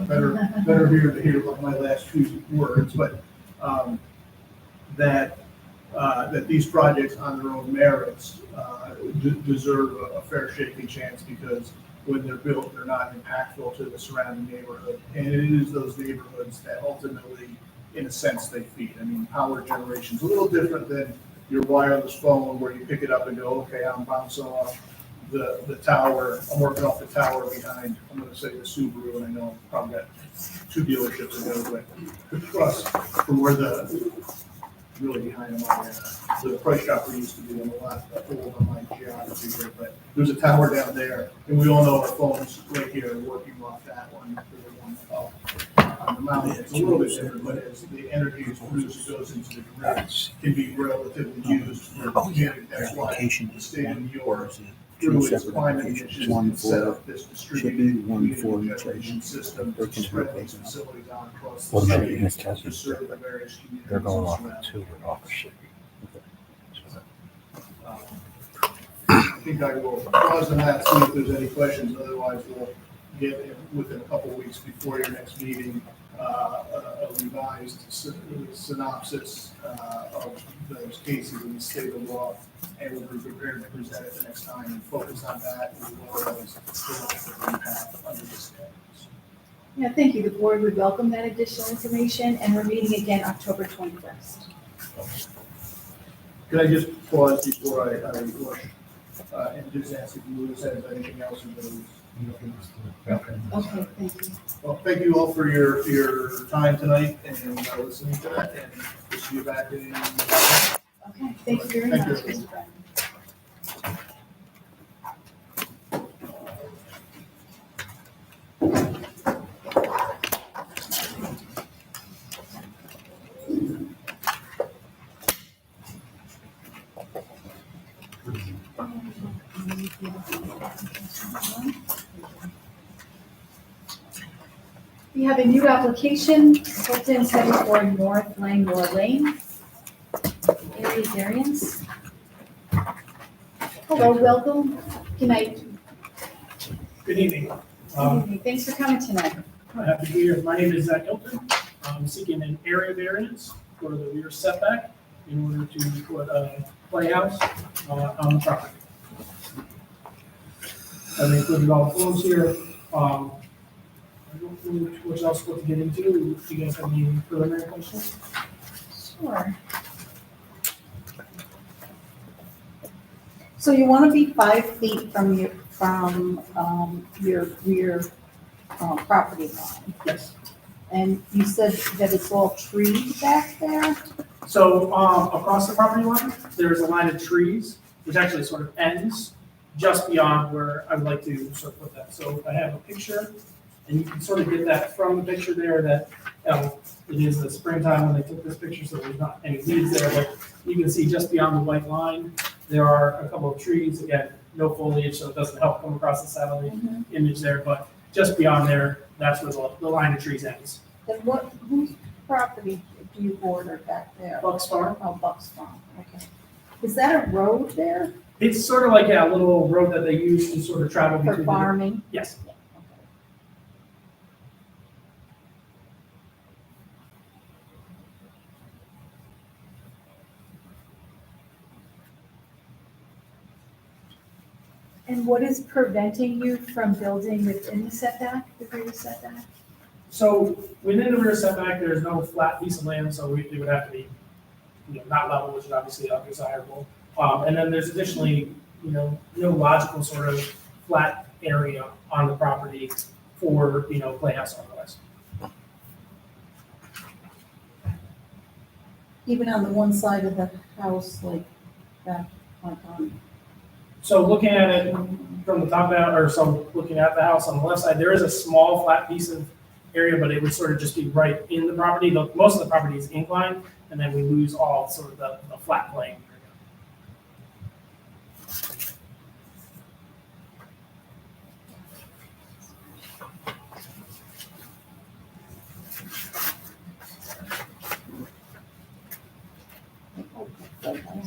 better here to hear my last few words, but that these projects on their own merits deserve a fair shaking chance, because when they're built, they're not impactful to the surrounding neighborhood. And it is those neighborhoods that ultimately, in a sense, they feed. I mean, power generation is a little different than your wireless phone where you pick it up and go, okay, I'm bouncing off the tower, I'm working off the tower behind, I'm gonna say the Subaru, and I know I've probably got 2 dealerships in there, but across from where really behind the price shopper used to be, in a lot older on my geography here, but there's a tower down there, and we all know our phones right here are working off that one, the one on the mountain. It's a little bit different, but as the energy is produced, it goes into the grid, can be relatively used for, that's why the state of New York, through its climate initiatives, set up this distributed community generation system to spread these facilities out across the state to serve the various communities. They're going off around. at 2 and off of Shippey. I think I will pause on that, see if there's any questions, otherwise we'll get within a couple of weeks before your next meeting, a revised synopsis of those cases in the state of law, and we'll be prepared to present it the next time and focus on that as well as the lack of impact under the standards. Yeah, thank you. The board would welcome that additional information, and we're meeting again October 21st. Can I just pause before I rush and just ask if Louis has anything else in those? Okay, thank you. Well, thank you all for your time tonight and listening to that, and we'll see you back in. Okay, thank you very Thank much, you. Mr. Brennan. We have a new application, Hilton 74 North Langmore Lane. Area variance. Hello, welcome. Good night. Good evening. Good evening. Thanks for coming tonight. Happy to be here. My name is Zach Hilton. I'm seeking an area variance for the rear setback in order to put a playhouse on the property. I've included all the forms here. I don't know what else to get into. Do you guys have any preliminary questions? Sure. So you want to be 5 feet from your rear property line, Yes. and you said that it's all trees back there? So across the property line, there's a line of trees, which actually sort of ends just beyond where I would like to sort of put that. So I have a picture, and you can sort of get that from the picture there that it is the springtime when they took this picture, so there's not any leaves there, but you can see just beyond the white line, there are a couple of trees, again, no foliage, so it doesn't help come across the satellite image there, but just beyond there, that's where the line of trees ends. Then whose property do you border back there? Buck's Farm. Oh, Buck's Farm, okay. Is that a road there It's sort of like a little road that they use to sort of travel for between. farming? Yes. Yeah, okay. And what is preventing you from building within the setback, the rear setback? So within the rear setback, there's no flat piece of land, so it would have to be, not level, which is obviously undesirable. And then there's additionally, no logical sort of flat area on the property for, playhouse or otherwise. Even on the one side of the house, like that, like on, So looking at it from the top down, looking at the house on the left side, there is a small flat piece of area, but it would sort of just be right in the property. Most of the property is inclined, and then we lose all sort of the flat plane.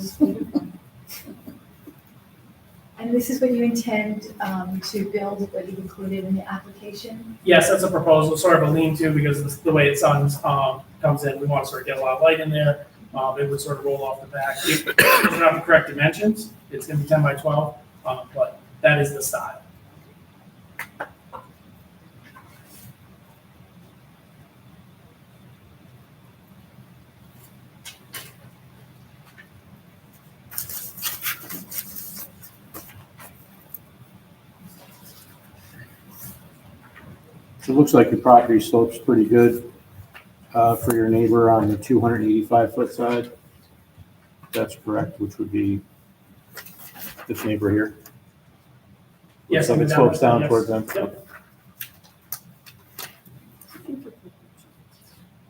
That's beautiful. And this is what you intend to build, what you've included in the application? Yes, that's a proposal, sort of a lean-to, because the way the sun comes in, we want to sort of get a lot of light in there. It would sort of roll off the back. It doesn't have the correct dimensions. It's going to be 10 by 12, but that is the style. It looks like your property slopes pretty good for your neighbor on the 285-foot side. That's correct, which would be this neighbor here. Yes, Looks like it slopes down yes. towards them. Yep.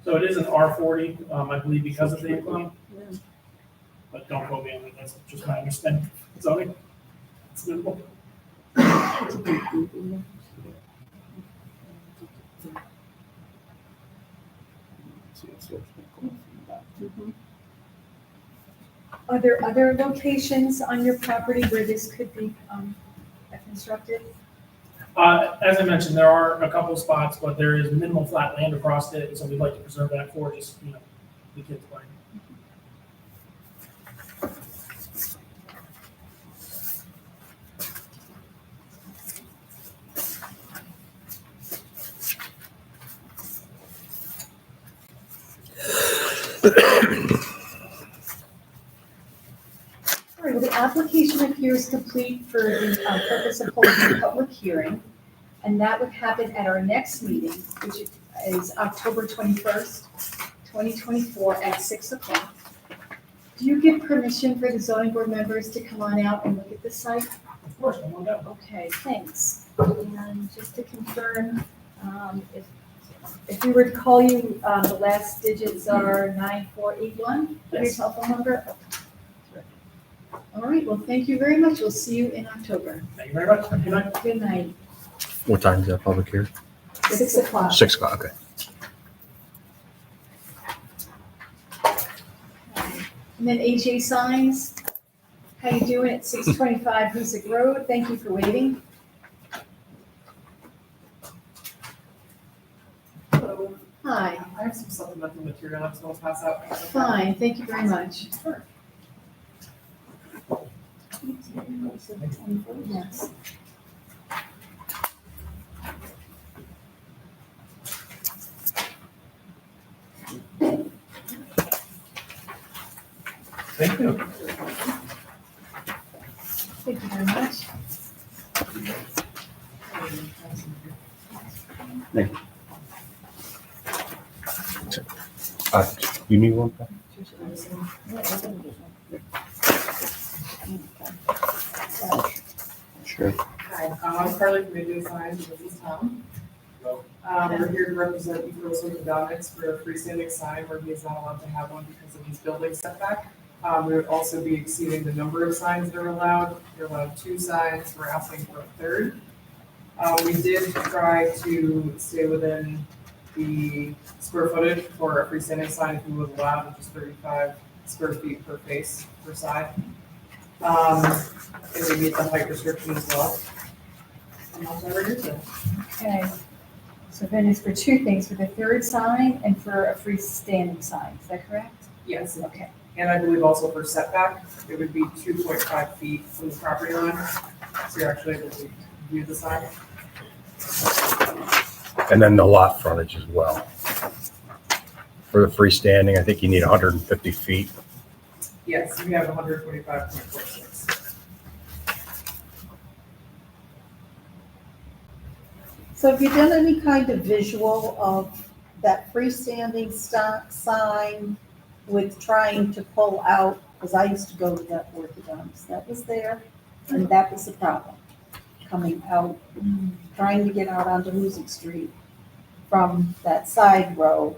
So it is an R40, I believe, because of the incline. But don't quote me on it, that's just my understanding. Zoning. It's doable. Are there other locations on your property where this could be constructed? As I mentioned, there are a couple spots, but there is minimal flat land across it, so we'd like to preserve that for just, the kids playing. All right, well, the application appears complete for the purpose of holding a public hearing, and that would happen at our next meeting, which is October 21st, 2024 at 6 o'clock. Do you give permission for the zoning board members to come on out and look at the site? Of course, no one doubt. Okay, thanks. And just to confirm, if we were to call you, the last digits are 9481, your Yes. telephone number? All right, well, thank you very much. We'll see you in October. Thank you very much. Good night. Good night. What time is that public here? 6 o'clock. 6 o'clock, okay. And then AJ Signs, how you doing at 625 Hoosick Road? Thank you for waiting. Hello, Hi, I have some supplemental material I'm supposed to pass out. fine, thank you very much. Sure. Yes. Thank you. Thank you very much. You need one? Pat? Sure. Hi, I'm Carly from Midway Signs, and this is Tom. We're here to represent Eco's Orthodontics for a freestanding sign where he is not allowed to have one because of his building setback. We would also be exceeding the number of signs that are allowed. You're allowed 2 signs, we're asking for a 3rd. We did try to stay within the square footage for a freestanding sign if we would allow, which is 35 square feet per face per side. And we meet the height restriction as well. And that's what we're here today. Okay. So then it's for 2 things, for the 3rd sign and for a freestanding sign, is that correct? Yes, Okay. and I believe also for setback, it would be 2.5 feet from the property line. So you're actually able to view the sign. And then the lot frontage as well. For the freestanding, I think you need 150 feet. Yes, we have 125.46. So have you done any kind of visual of that freestanding sign with trying to pull out? Because I used to go to that orthodontist, that was there, and that was the problem. Coming out, trying to get out onto Hoosick Street from that side road.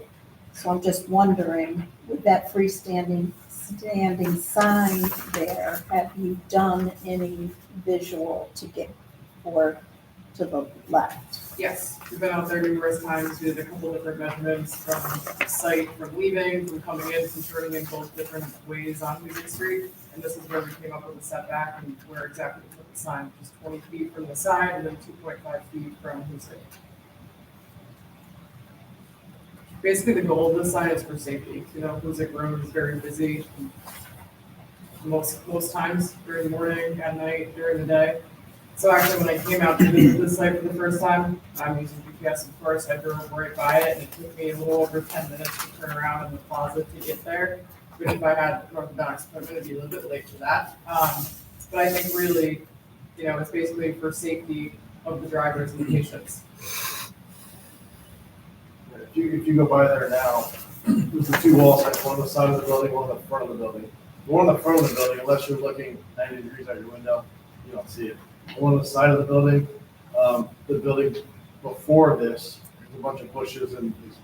So I'm just wondering, with that standing sign there, have you done any visual to get forward to the left? Yes, we've been out there numerous times, we did a couple different measurements from site, from leaving, from coming in, from turning in both different ways on Hoosick Street. And this is where we came up with the setback and where exactly we put the sign, which is 20 feet from the side and then 2.5 feet from Hoosick. Basically, the goal of this sign is for safety. You know, Hoosick Road is very busy most times during the morning, at night, during the day. So actually, when I came out to visit this site for the first time, I'm using GPS, of course, I drove right by it, and it took me a little over 10 minutes to turn around in the plaza to get there. Which if I had orthodontics appointment, it'd be a little bit late for that. But I think really, you know, it's basically for safety of the drivers and the patients. If you go by there now, there's the two wall signs, one on the side of the building, one on the front of the building. The one on the front of the building, unless you're looking 90 degrees out your window, you don't see it. The one on the side of the building before this, there's a bunch of bushes and it's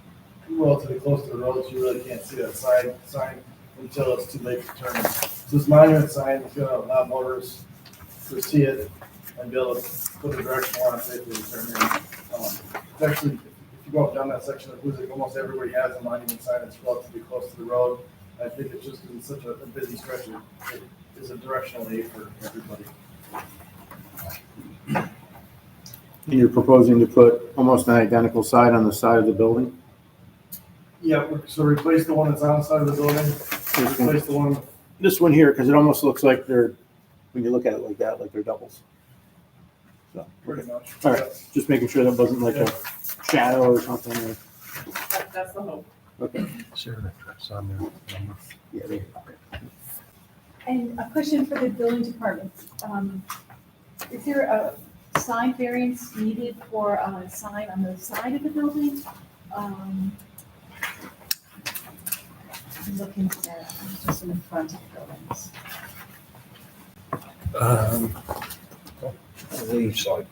relatively close to the road, so you really can't see that side sign until it's too late to turn. So this monument sign is gonna allow motorists to see it and be able to put a directional on it safely to turn in. It's actually, if you go up down that section of Hoosick, almost everybody has a monument sign that's relatively close to the road. I think it's just in such a busy stretch, it is a directional aid for everybody. And you're proposing to put almost an identical sign on the side of the building? Yeah, so replace the one that's on the side of the building, replace the one, This one here, because it almost looks like they're, when you look at it like that, like they're doubles. So, pretty much. all right, just making sure that wasn't like a shadow or something. Or, That's the hope. okay. Is there an address on there? Number? Yeah, there. And a question for the building department. Is there a sign variance needed for a sign on the side of the building? I'm looking for that, just in the front of the buildings. I believe so.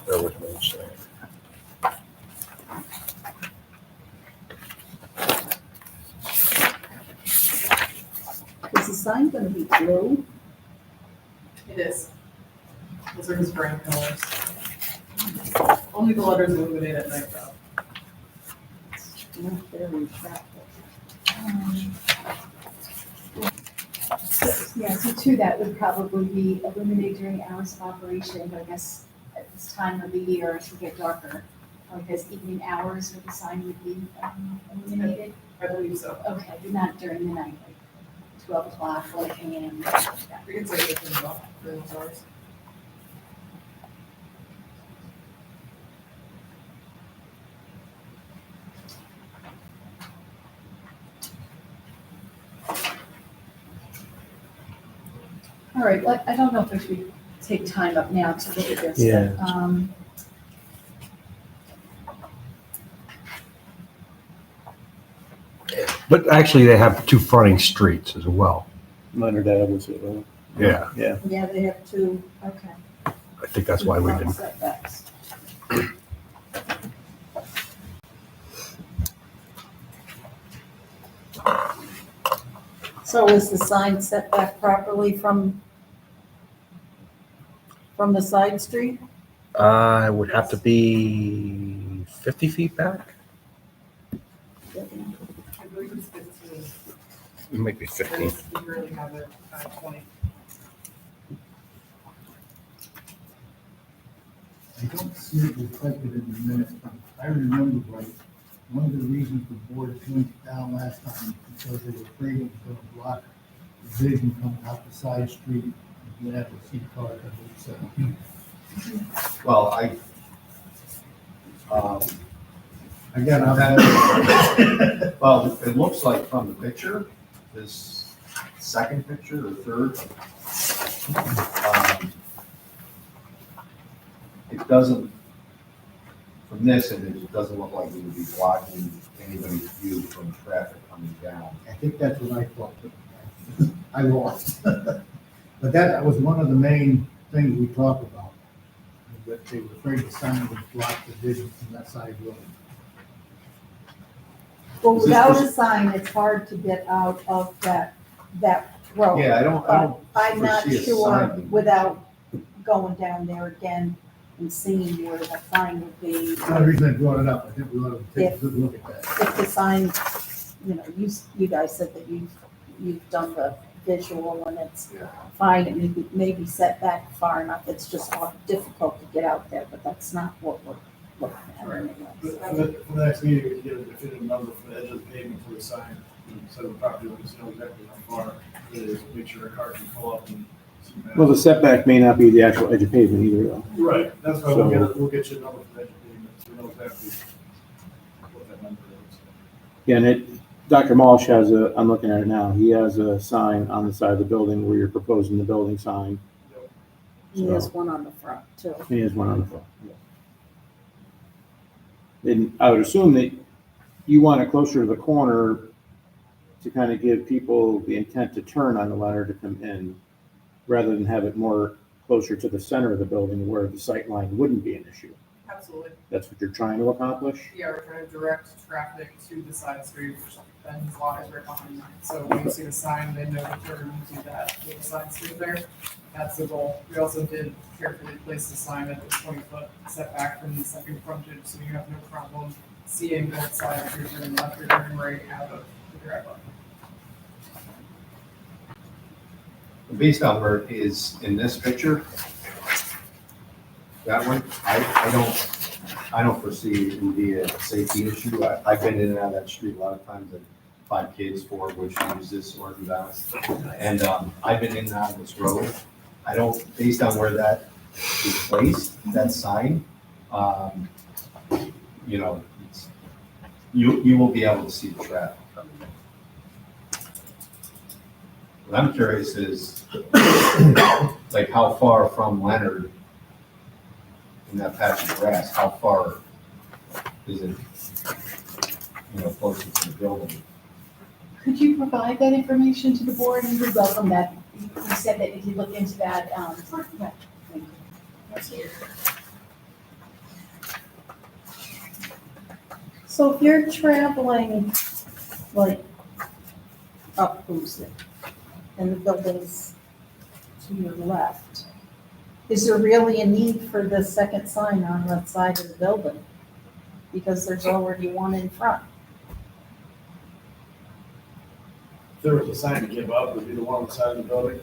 Bear with me a second. Is the sign gonna be blue? It is. Those are his brand colors. Only the letters illuminate at night though. Not very attractive. Yeah, so two, that would probably be illuminated during hours of operation, but I guess at this time of the year, it should get darker. I guess evening hours where the sign would be illuminated. I believe so. Okay, but not during the night, like 12 o'clock, 1 a.m. We can say it as well during those hours. All right, well, I don't know if we should take time up now to look at this. Yeah. But, But actually, they have two fronting streets as well. Leonard Ave was it, right? Yeah, Yeah. Yeah, they have two. okay. I think that's why we didn't. Setbacks. So is the sign set back properly from the side street? It would have to be 50 feet back. I believe it's 15. It might be 15. We really have it 20. I don't see it reflected in the minutes, but if I remember right, one of the reasons the board turned it down last time is because they were afraid it was going to block the vision coming out the side street and you have to see cars, I believe so. Well, Again, well, it looks like from the picture, this second picture or third, it doesn't, from this image, it doesn't look like it would be blocking anybody's view from traffic coming down. I think that's what I thought, but I lost. But that was one of the main things we talked about, that they were afraid the sign would block the vision from that side building. Well, Is this without for- a sign, it's hard to get out of that road. Yeah, I don't But I'm not foresee a sure sign. without going down there again and seeing where the sign would be. That's the reason I brought it up, I think we ought to take a good look at that. If the sign, you guys said that you've done the visual and it's Yeah. fine, it may be set back far enough, it's just difficult to get out there, but that's not what we're looking at For anyway. the next meeting, we can get a definitive number for the edge of the pavement for the sign, so the property owners know exactly how far it is, make sure a car can pull up and see that. Well, the setback may not be the actual edge of pavement either, though. Right, that's why we'll get you a number for the edge of pavement, so we know exactly what that number is. Yeah, and Dr. Walsh has I'm looking at it now, he has a sign on the side of the building where you're proposing the building sign. He has one on the front too. He has one on the front. And I would assume that you want it closer to the corner to kind of give people the intent to turn on the ladder to come in, rather than have it more closer to the center of the building where the sight line wouldn't be an issue. Absolutely. That's what you're trying to accomplish? Yeah, we're trying to direct traffic to the side street, which then his lot is right behind mine. So when you see the sign, they know to turn into that little side street there. That's the goal. We also did carefully place the sign at the 20-foot setback from the second frontage, so you have no problem seeing both sides, if you're turning left or turning right out of the driveway. Based on where it is in this picture, that one, I don't foresee it would be a safety issue. I've been in and out of that street a lot of times, and 5 kids, 4 of which use this or do that. And I've been in and out of this road. I don't, based on where that is placed, that sign, it's, you will be able to see the traffic coming in. What I'm curious is, like, how far from Leonard in that patch of grass, how far is it, closer to the building? Could you provide that information to the board? We would welcome that. You said that if you look into that, yeah, thank you. So if you're traveling, like, up Hoosick, and the building's to your left, is there really a need for the second sign on that side of the building? Because there's already one in front. If there was a sign to give up, it would be the one on the side of the building.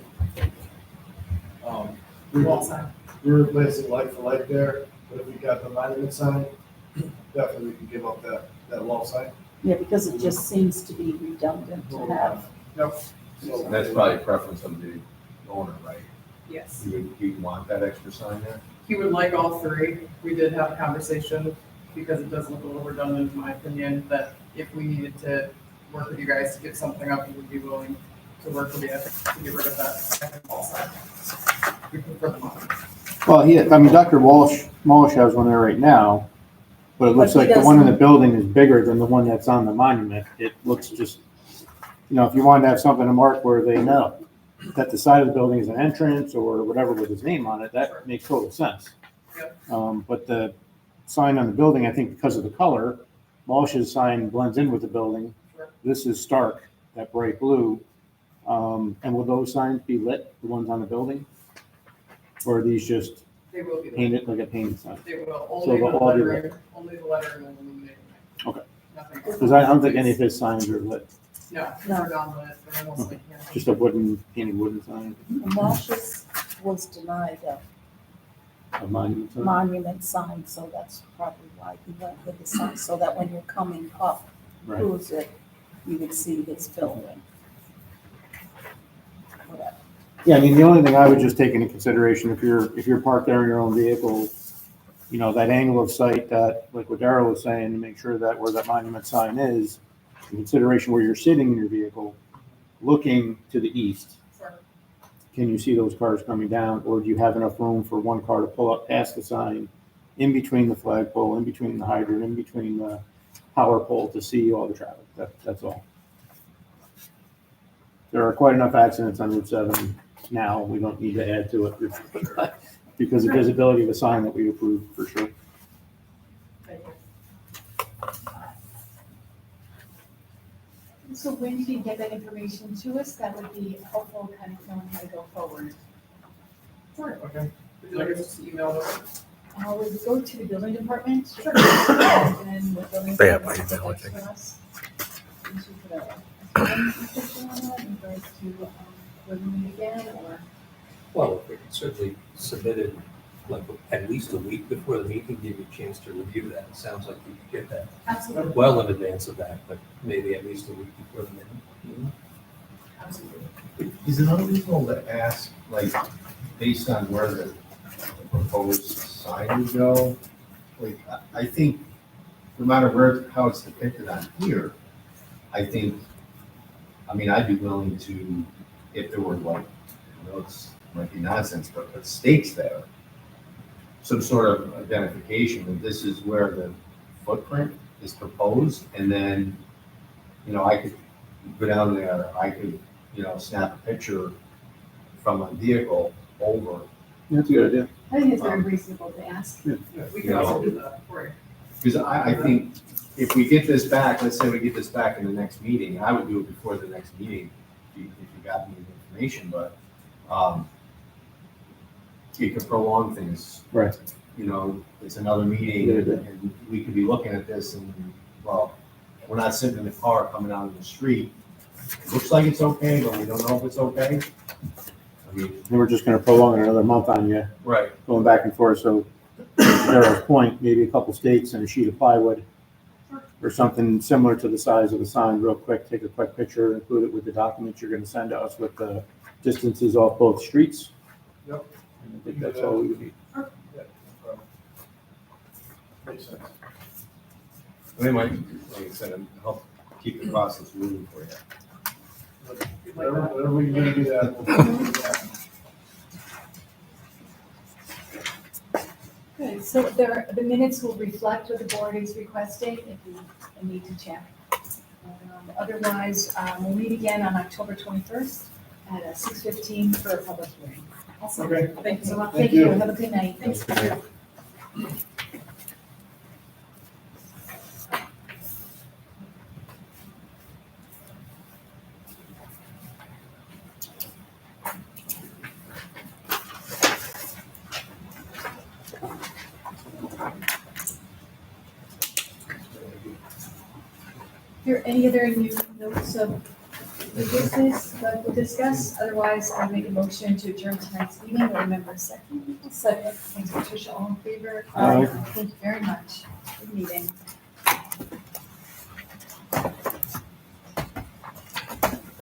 We Wall sign. We're replacing light for light there, but if we got the monument sign, definitely we can give up that wall sign. Yeah, because it just seems to be redundant to have. Nope. So That's probably preference of the owner, right? Yes. You want that extra sign there? He would like all 3. We did have a conversation, because it does look a little redundant in my opinion, that if we needed to work with you guys to get something up, we would be willing to work with you to get rid of that second wall sign. We prefer the monument. Well, Dr. Walsh has one there right now, but it looks But he like the one in the doesn't- building is bigger than the one that's on the monument. It looks just, if you wanted to have something to mark where they know that the side of the building is an entrance or whatever with his name on it, that makes total sense. Yep. But the sign on the building, I think because of the color, Walsh's sign blends in with the building. Sure. This is stark, that bright blue. And will those signs be lit, the ones on the building? Or are these just They will be there. painted like a painted sign? They will, So only the they'll all be lettering, only the lettering and illuminating. Okay. Nothing else. Because I don't think any of his signs are lit, No, they're non-lit, they're almost like, just a painted wooden sign, And Walsh's was denied a a monument sign. monument sign, so that's probably why he went with the sign, so that when you're coming up Right. Hoosick, you would see his building. Whatever. Yeah, the only thing I would just take into consideration, if you're parked there in your own vehicle, that angle of sight that, like what Darrell was saying, to make sure that where that monument sign is, in consideration where you're sitting in your vehicle, looking to the east, Sure. can you see those cars coming down, or do you have enough room for one car to pull up past the sign, in between the flagpole, in between the hydrant, in between the power pole to see all the traffic? That's all. There are quite enough accidents on Route 7 now. We don't need to add to it because of visibility of a sign that we approved for sure. So when you can get that information to us, that would be helpful, kind of knowing how to go forward. Sure, okay. Would you like us just to email over? We would go to the building department. And then the building They have my department email, I will think. get us into the description on that, in regards to, when we meet again, or, Well, if we could certainly submit it like at least a week before the meeting, give you a chance to review that. It sounds like you could get that Absolutely, well in advance of that, but maybe at least a week before the meeting. absolutely. Is it unreasonable to ask, like, based on where the proposed sign would go? Like, I think, no matter where, how it's depicted on here, I think, I mean, I'd be willing to, if there were like, I know it's, might be nonsense, but stakes there, some sort of identification that this is where the footprint is proposed, and then, you know, I could go down there, I could, you know, snap a picture from my vehicle over. That's a good idea. I think it's very reasonable to ask. We can also do that for you. Because I think if we get this back, let's say we get this back in the next meeting, I would do it before the next meeting, if you got me the information, but, it could prolong things. Right. You know, it's another meeting, and we could be looking at this and, well, we're not sitting in the car coming out of the street. It looks like it's okay, but we don't know if it's okay. I mean, And we're just gonna prolong it another month on you, right. going back and forth, so to Darrell's point, maybe a couple stakes and a sheet of plywood or something similar to the size of the sign, real quick, take a quick picture, include it with the documents you're gonna send to us with the distances off both streets. Yep. And I think that's all we would need. Makes sense. They might, like I said, help keep the process moving for you. Whatever we can do that. Good, so the minutes will reflect what the board is requesting if we need to check. Otherwise, we'll meet again on October 21st at 6:15 for a public hearing. Awesome. Okay. Thank you so much. Thank you, have a good night. Thanks. Are there any other new notes of the business that we'll discuss? Otherwise, I'll make a motion to adjourn tonight's meeting. Will remember second? Second. Thanks, Patricia. All in favor? Aye. Thank you very much. Good meeting.